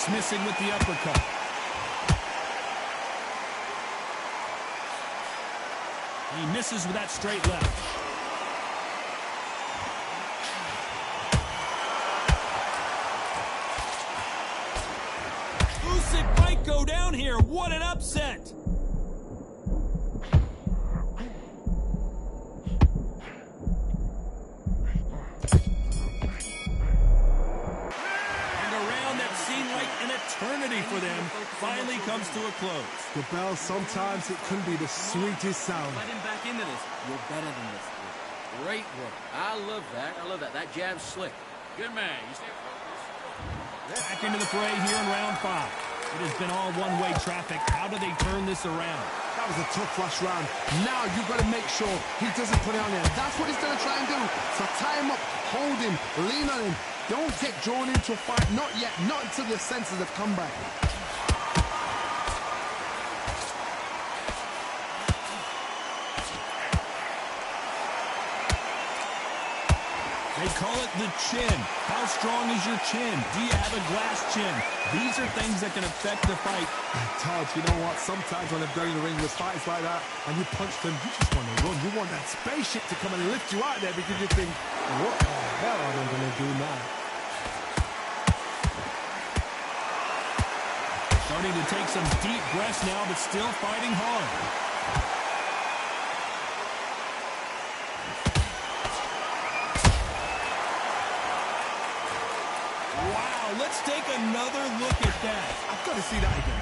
Dismissing with the uppercut. He misses with that straight left. Usyk might go down here. What an upset! Eternity for them finally comes to a close. The bell, sometimes it can be the sweetest sound. Let him back into this. You're better than this, kid. Great work. I love that. I love that. That jab's slick. Good man. You stay focused. Back into the fray here in round 5. It has been all one-way traffic. How do they turn this around? That was a tough last round. Now you've got to make sure he doesn't put it on there. That's what he's going to try and do. So tie him up, hold him, lean on him. Don't get drawn into a fight. Not yet. Not until your senses have come back. They call it the chin. How strong is your chin? Do you have a glass chin? These are things that can affect the fight. Todd, you know what? Sometimes when I've done in the ring with fights like that, and you punch them, you just want to run. You want that spaceship to come and lift you out there because you think, what the hell are they going to do now? Starting to take some deep breaths now, but still fighting hard. Wow, let's take another look at that. I've got to see that again.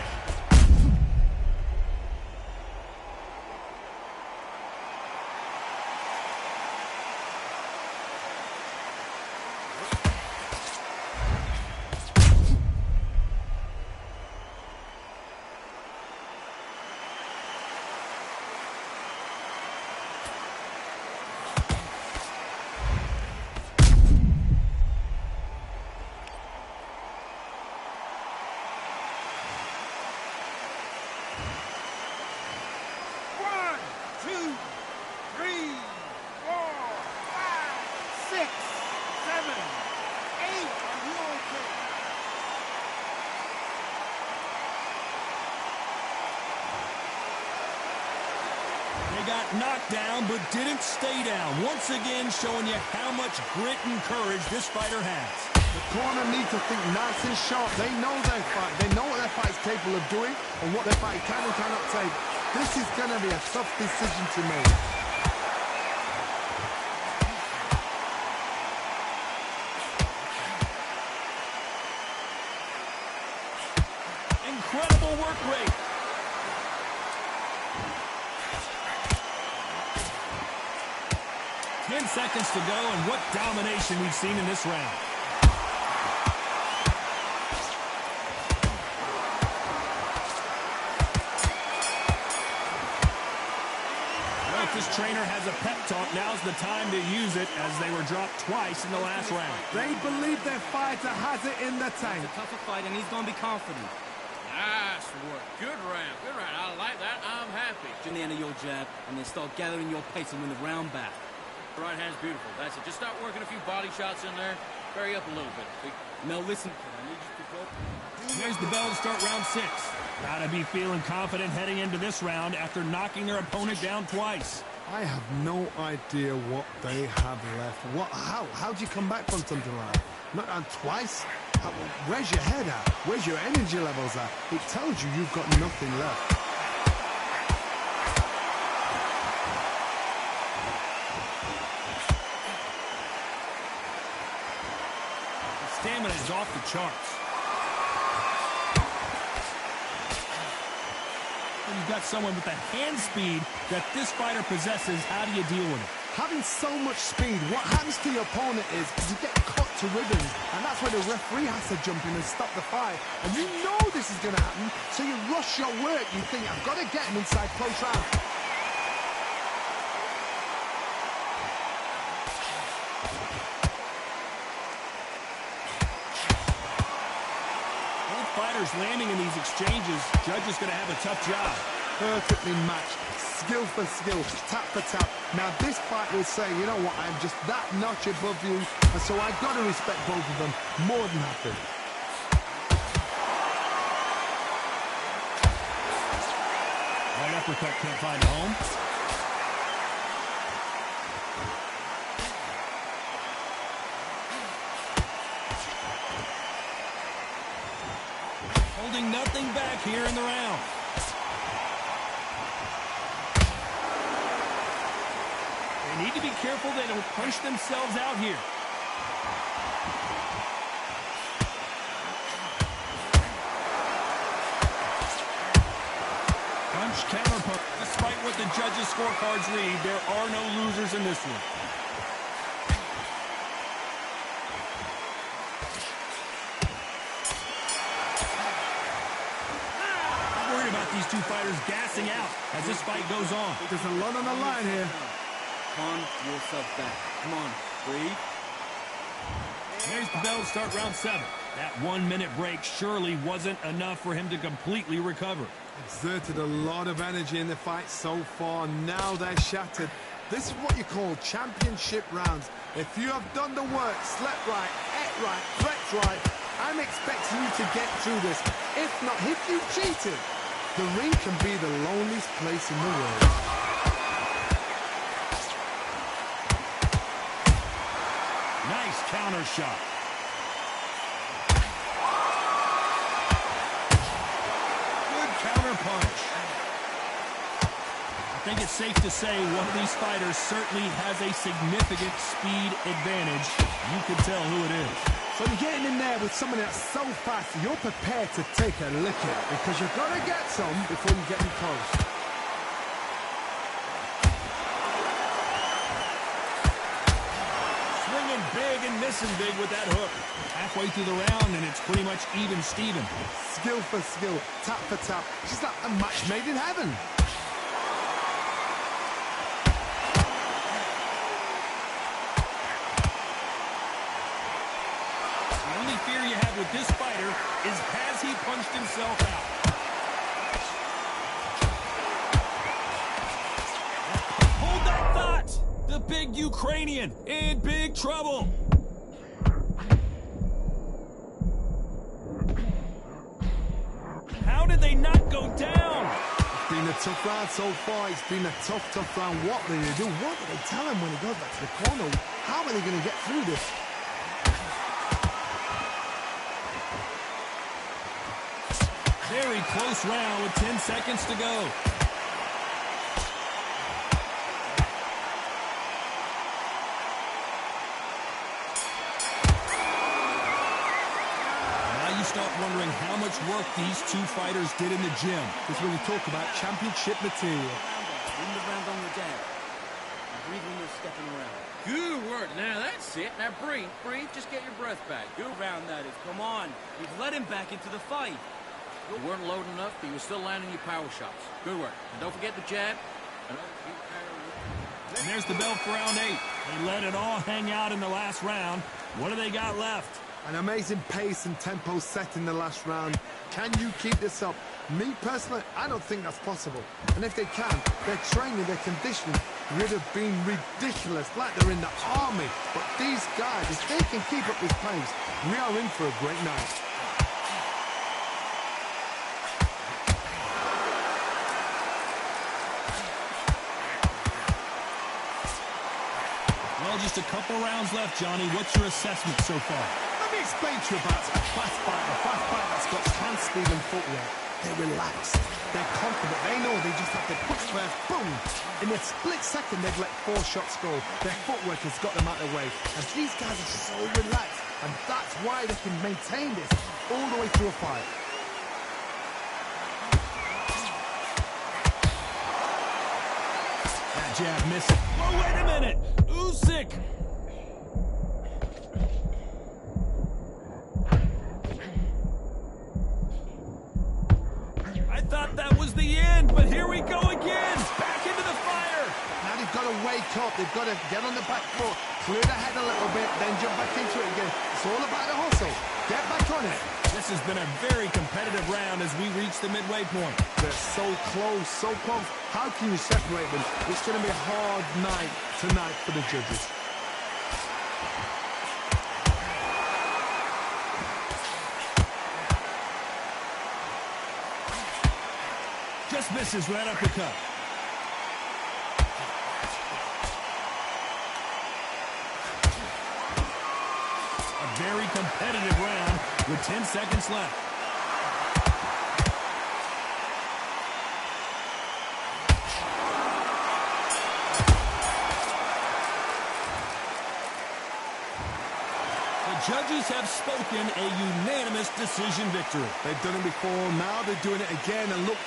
Got knocked down, but didn't stay down. Once again, showing you how much grit and courage this fighter has. The corner need to think nice and sharp. They know their fight. They know what their fight's capable of doing and what their fight can and cannot take. This is going to be a tough decision to make. Incredible work rate. 10 seconds to go, and what domination we've seen in this round. Well, if this trainer has a pep talk, now's the time to use it, as they were dropped twice in the last round. They believe their fighter has it in the tank. It's a tougher fight, and he's going to be confident. Nice work. Good round. Good round. I like that. I'm happy. To the end of your jab, and then start gathering your pace and win the round back. Right hand's beautiful. That's it. Just start working a few body shots in there. Vary up a little bit. Now listen. I need you to go. There's the bell to start round 6. Gotta be feeling confident heading into this round after knocking their opponent down twice. I have no idea what they have left. How do you come back from something like that? Not down twice? Where's your head at? Where's your energy levels at? It tells you you've got nothing left. Stamina is off the charts. When you've got someone with the hand speed that this fighter possesses, how do you deal with it? Having so much speed, what happens to your opponent is you get cut to ribbons, and that's where the referee has to jump in and stop the fight. And you know this is going to happen, so you rush your work. You think, I've got to get him inside close round. Fighters landing in these exchanges, judge is going to have a tough job. Perfectly matched, skill for skill, tap for tap. Now this fight will say, you know what, I'm just that notch above you, and so I've got to respect both of them more than happy. That uppercut can't find a home. Holding nothing back here in the round. They need to be careful they don't punch themselves out here. Punch, counter punch. Despite what the judges' scorecards read, there are no losers in this one. I'm worried about these two fighters gassing out as this fight goes on. There's a lot on the line here. Calm yourself back. Come on, breathe. There's the bell to start round 7. That 1 minute break surely wasn't enough for him to completely recover. Exerted a lot of energy in the fight so far. Now they're shattered. This is what you call championship rounds. If you have done the work, slept right, ate right, slept right, I'm expecting you to get through this. If not, if you cheated, the ring can be the loneliest place in the world. Nice counter shot. Good counter punch. I think it's safe to say one of these fighters certainly has a significant speed advantage. You can tell who it is. So you're getting in there with someone that's so fast, you're prepared to take a licking because you've got to get some before you get in close. Swinging big and missing big with that hook. Halfway through the round, and it's pretty much even Steven. Skill for skill, tap for tap. Just like a match made in heaven. The only fear you have with this fighter is has he punched himself out? Hold that thought! The big Ukrainian in big trouble. How did they not go down? It's been a tough round so far. It's been a tough round. What will they do? What will they tell him when he goes back to the corner? How are they going to get through this? Very close round with 10 seconds to go. Now you start wondering how much work these two fighters did in the gym. This is when you talk about championship material. Win the round on your dad. And breathe when you're stepping around. Good work. Now that's it. Now breathe. Breathe. Just get your breath back. Good round, that is. Come on. You've let him back into the fight. You weren't loading enough, but you were still landing your power shots. Good work. And don't forget the jab. And there's the bell for round 8. They let it all hang out in the last round. What do they got left? An amazing pace and tempo set in the last round. Can you keep this up? Me personally, I don't think that's possible. And if they can, their training, their conditioning would have been ridiculous, like they're in the army. But these guys, if they can keep up this pace, we are in for a great night. Well, just a couple rounds left, Johnny. What's your assessment so far? Let me explain to you about a fast fighter that's got hand speed and footwork. They're relaxed, they're confident, they know they just have to push first, boom! In a split second, they've let 4 shots go. Their footwork has got them out of the way. And these guys are so relaxed, and that's why they can maintain this all the way through a fight. That jab missing. Oh, wait a minute! Usyk! I thought that was the end, but here we go again! Back into the fire! Now they've got to wake up, they've got to get on the back foot, clear the head a little bit, then jump back into it again. It's all about the hustle. Get back on it. This has been a very competitive round as we reach the midway point. They're so close, so close. How can you separate them? It's going to be a hard night tonight for the judges. Just misses with that uppercut. A very competitive round with 10 seconds left. The judges have spoken a unanimous decision victory. They've done it before, now they're doing it again, and look.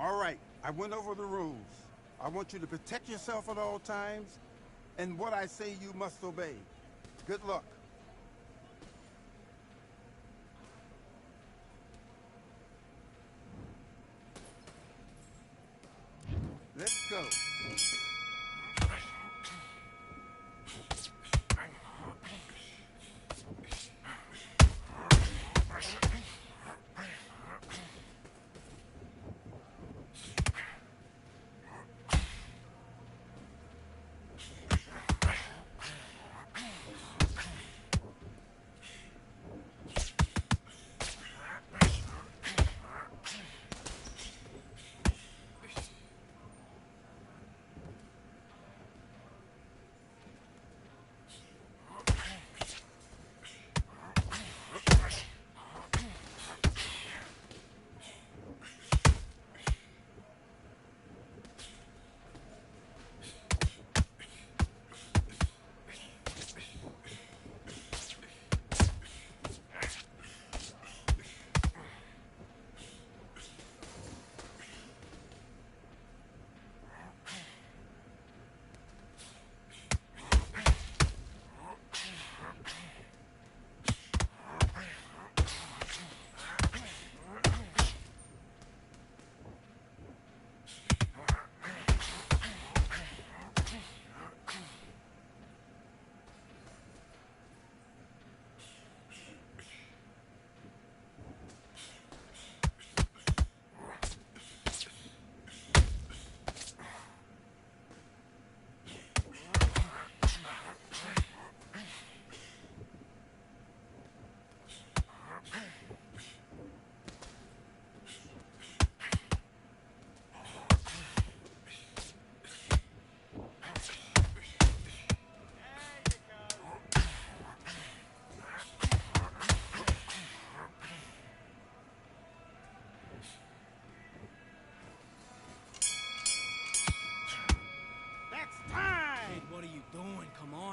All right, I went over the rules. I want you to protect yourself at all times, and what I say you must obey. Good luck. Let's go.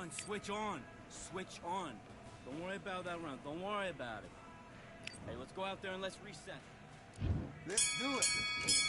on, switch on. Switch on. Don't worry about that round. Don't worry about it. Hey, let's go out there and let's reset. Let's do it.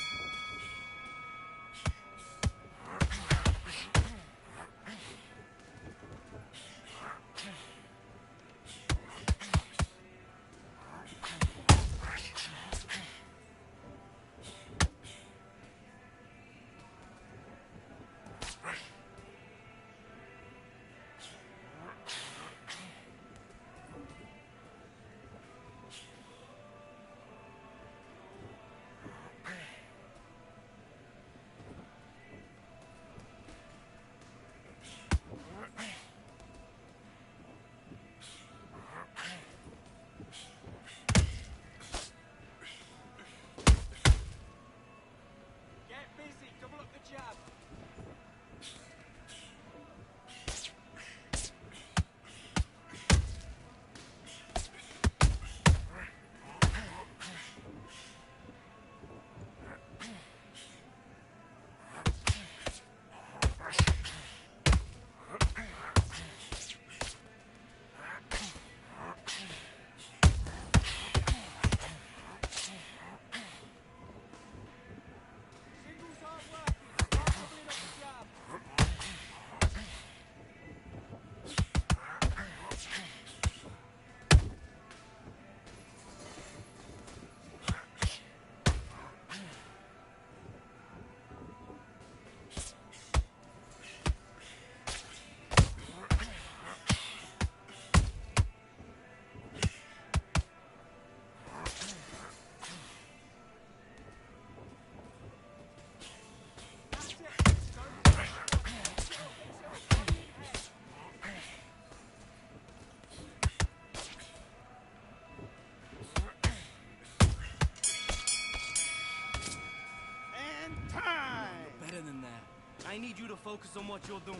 I need you to focus on what you're doing.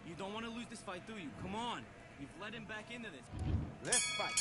You don't want to lose this fight, do you? Come on. You've led him back into this. Let's fight.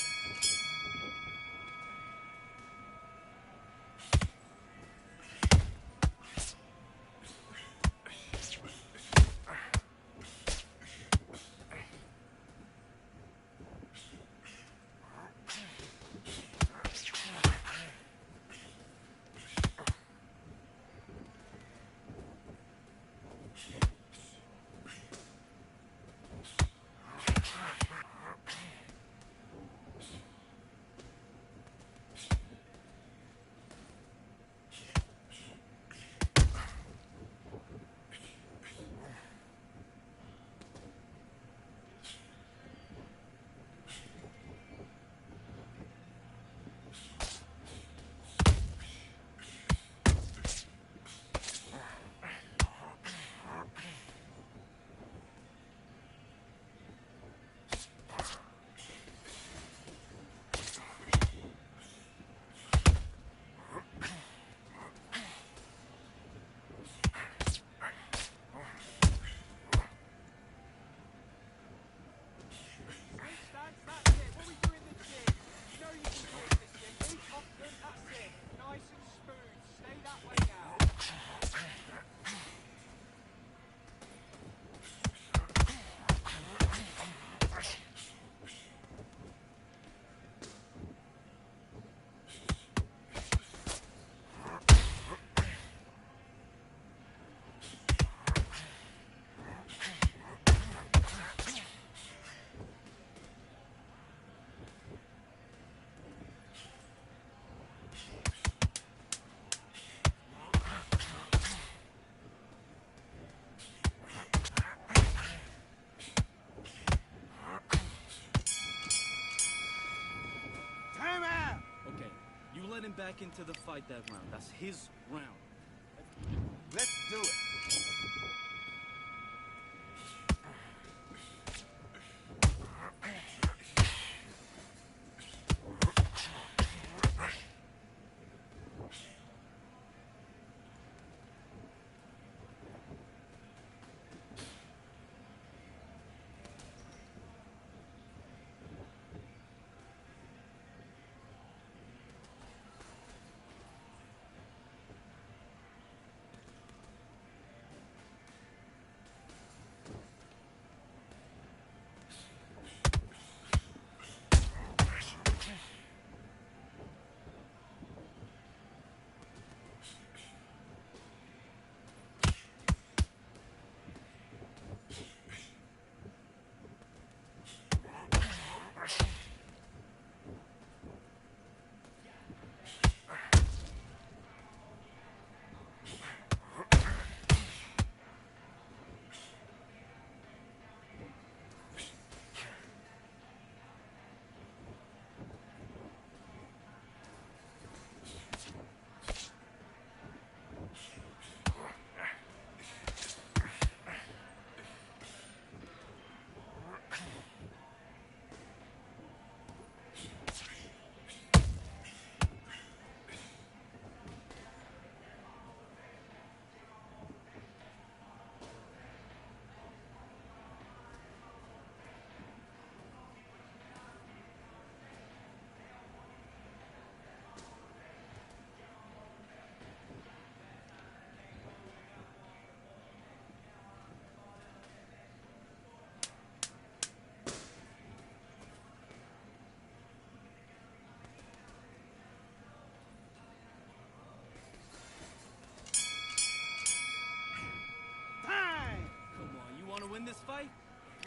Let him back into the fight that round. That's his round. Let's do it.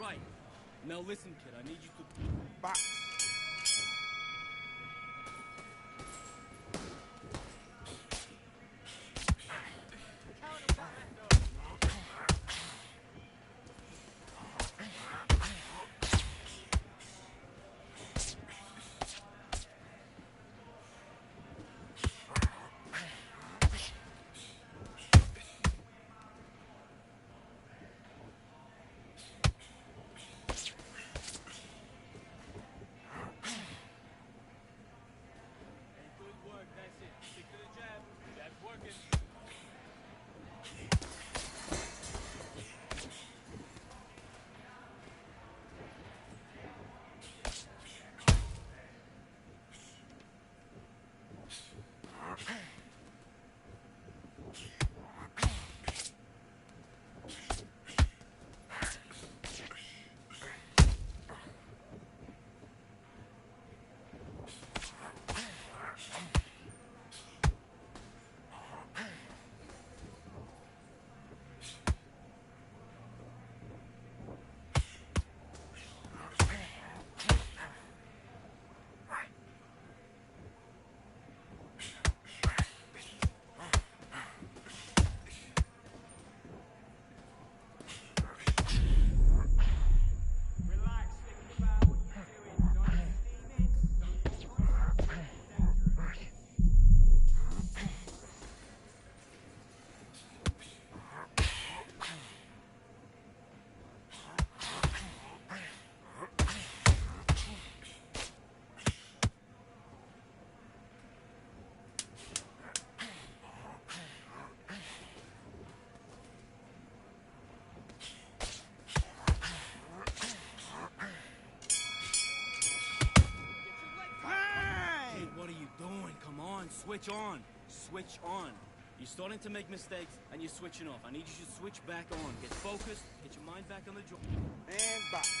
right. Now listen, kid, I need you to... Box. Switch on. Switch on. You're starting to make mistakes, and you're switching off. I need you to switch back on. Get focused. Get your mind back on the job. And box.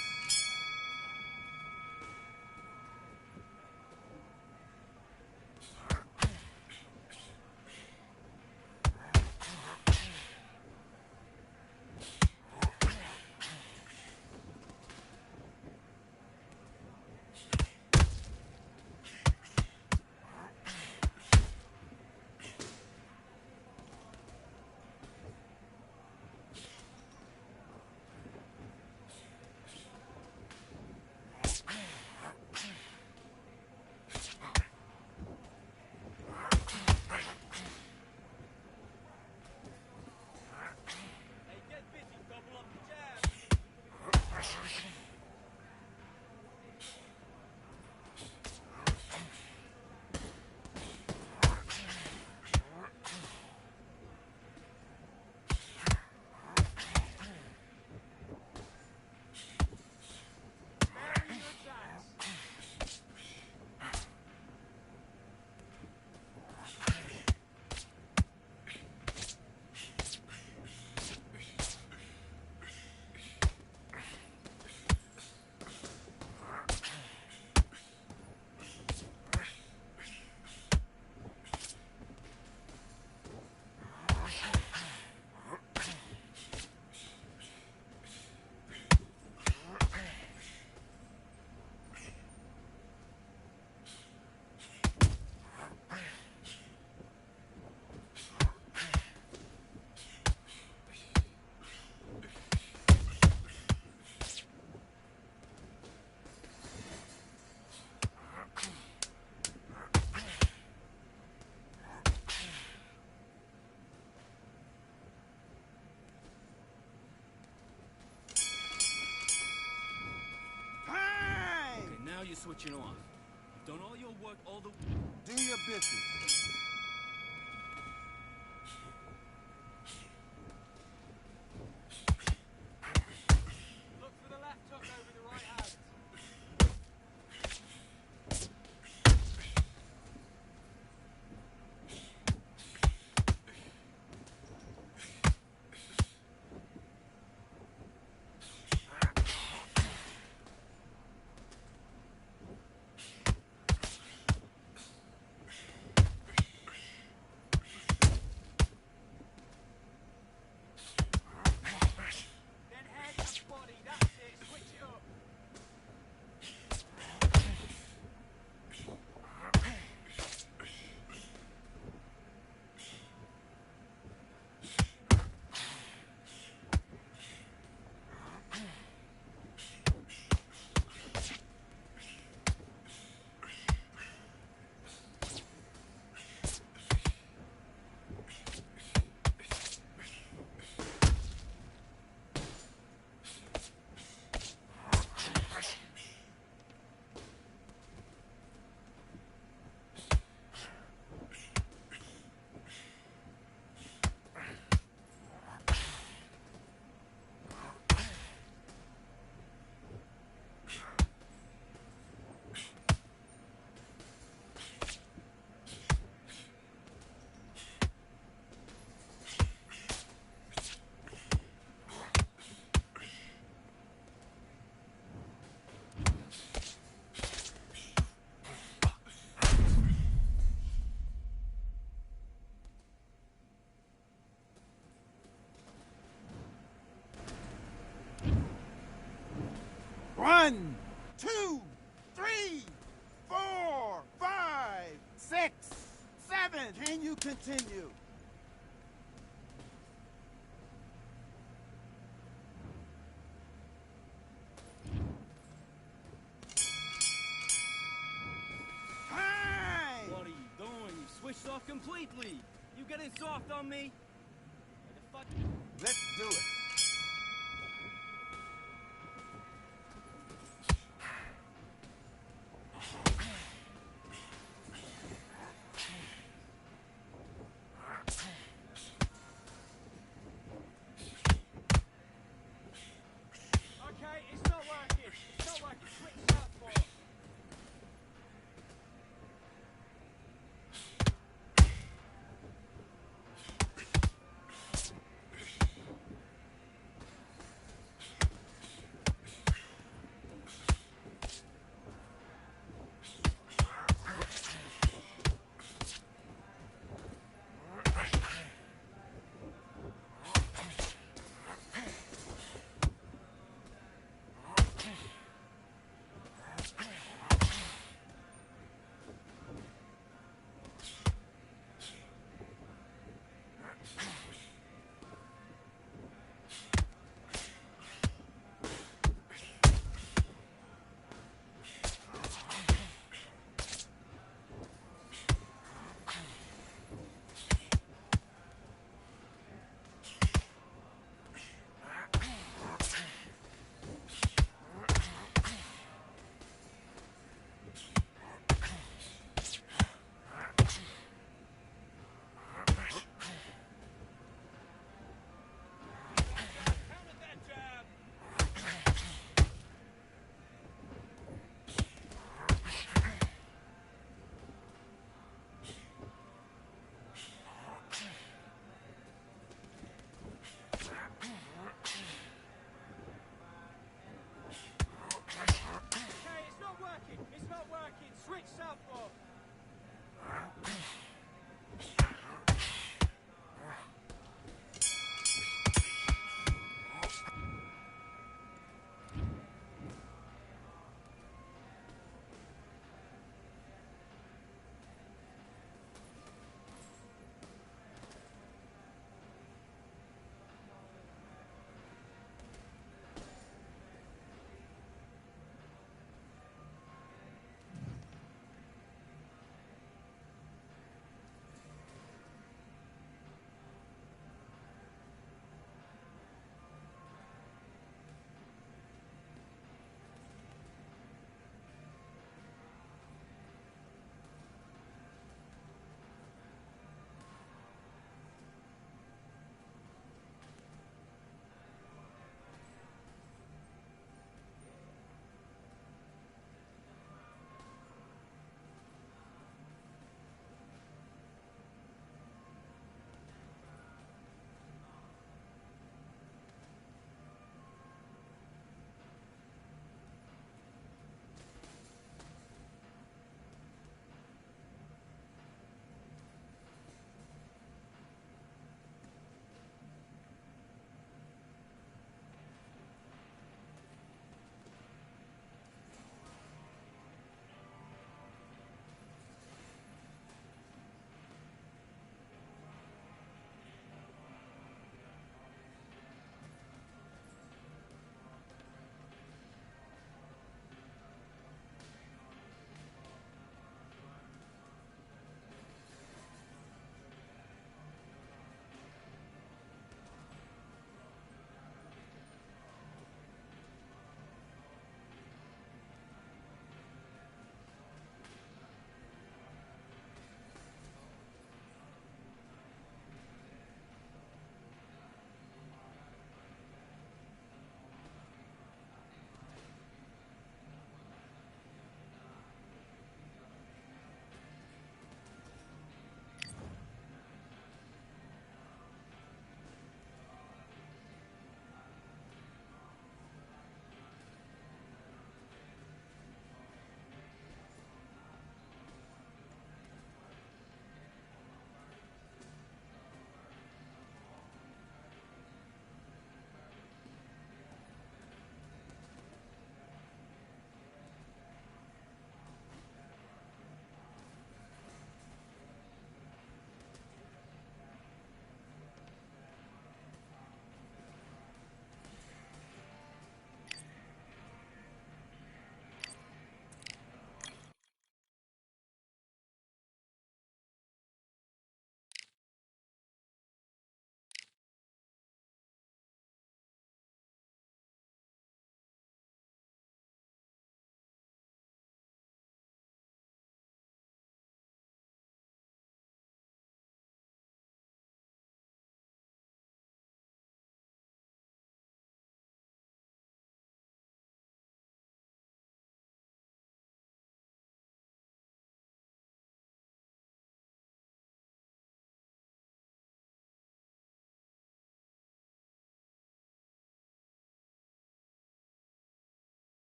Now you're switching off. You've done all your work, all the... Do your business. Look for the left hook over the right hand. 1, 2, 3, 4, 5, 6, 7. Can you continue? Time! What are you doing? You switched off completely. You getting soft on me? Let's do it.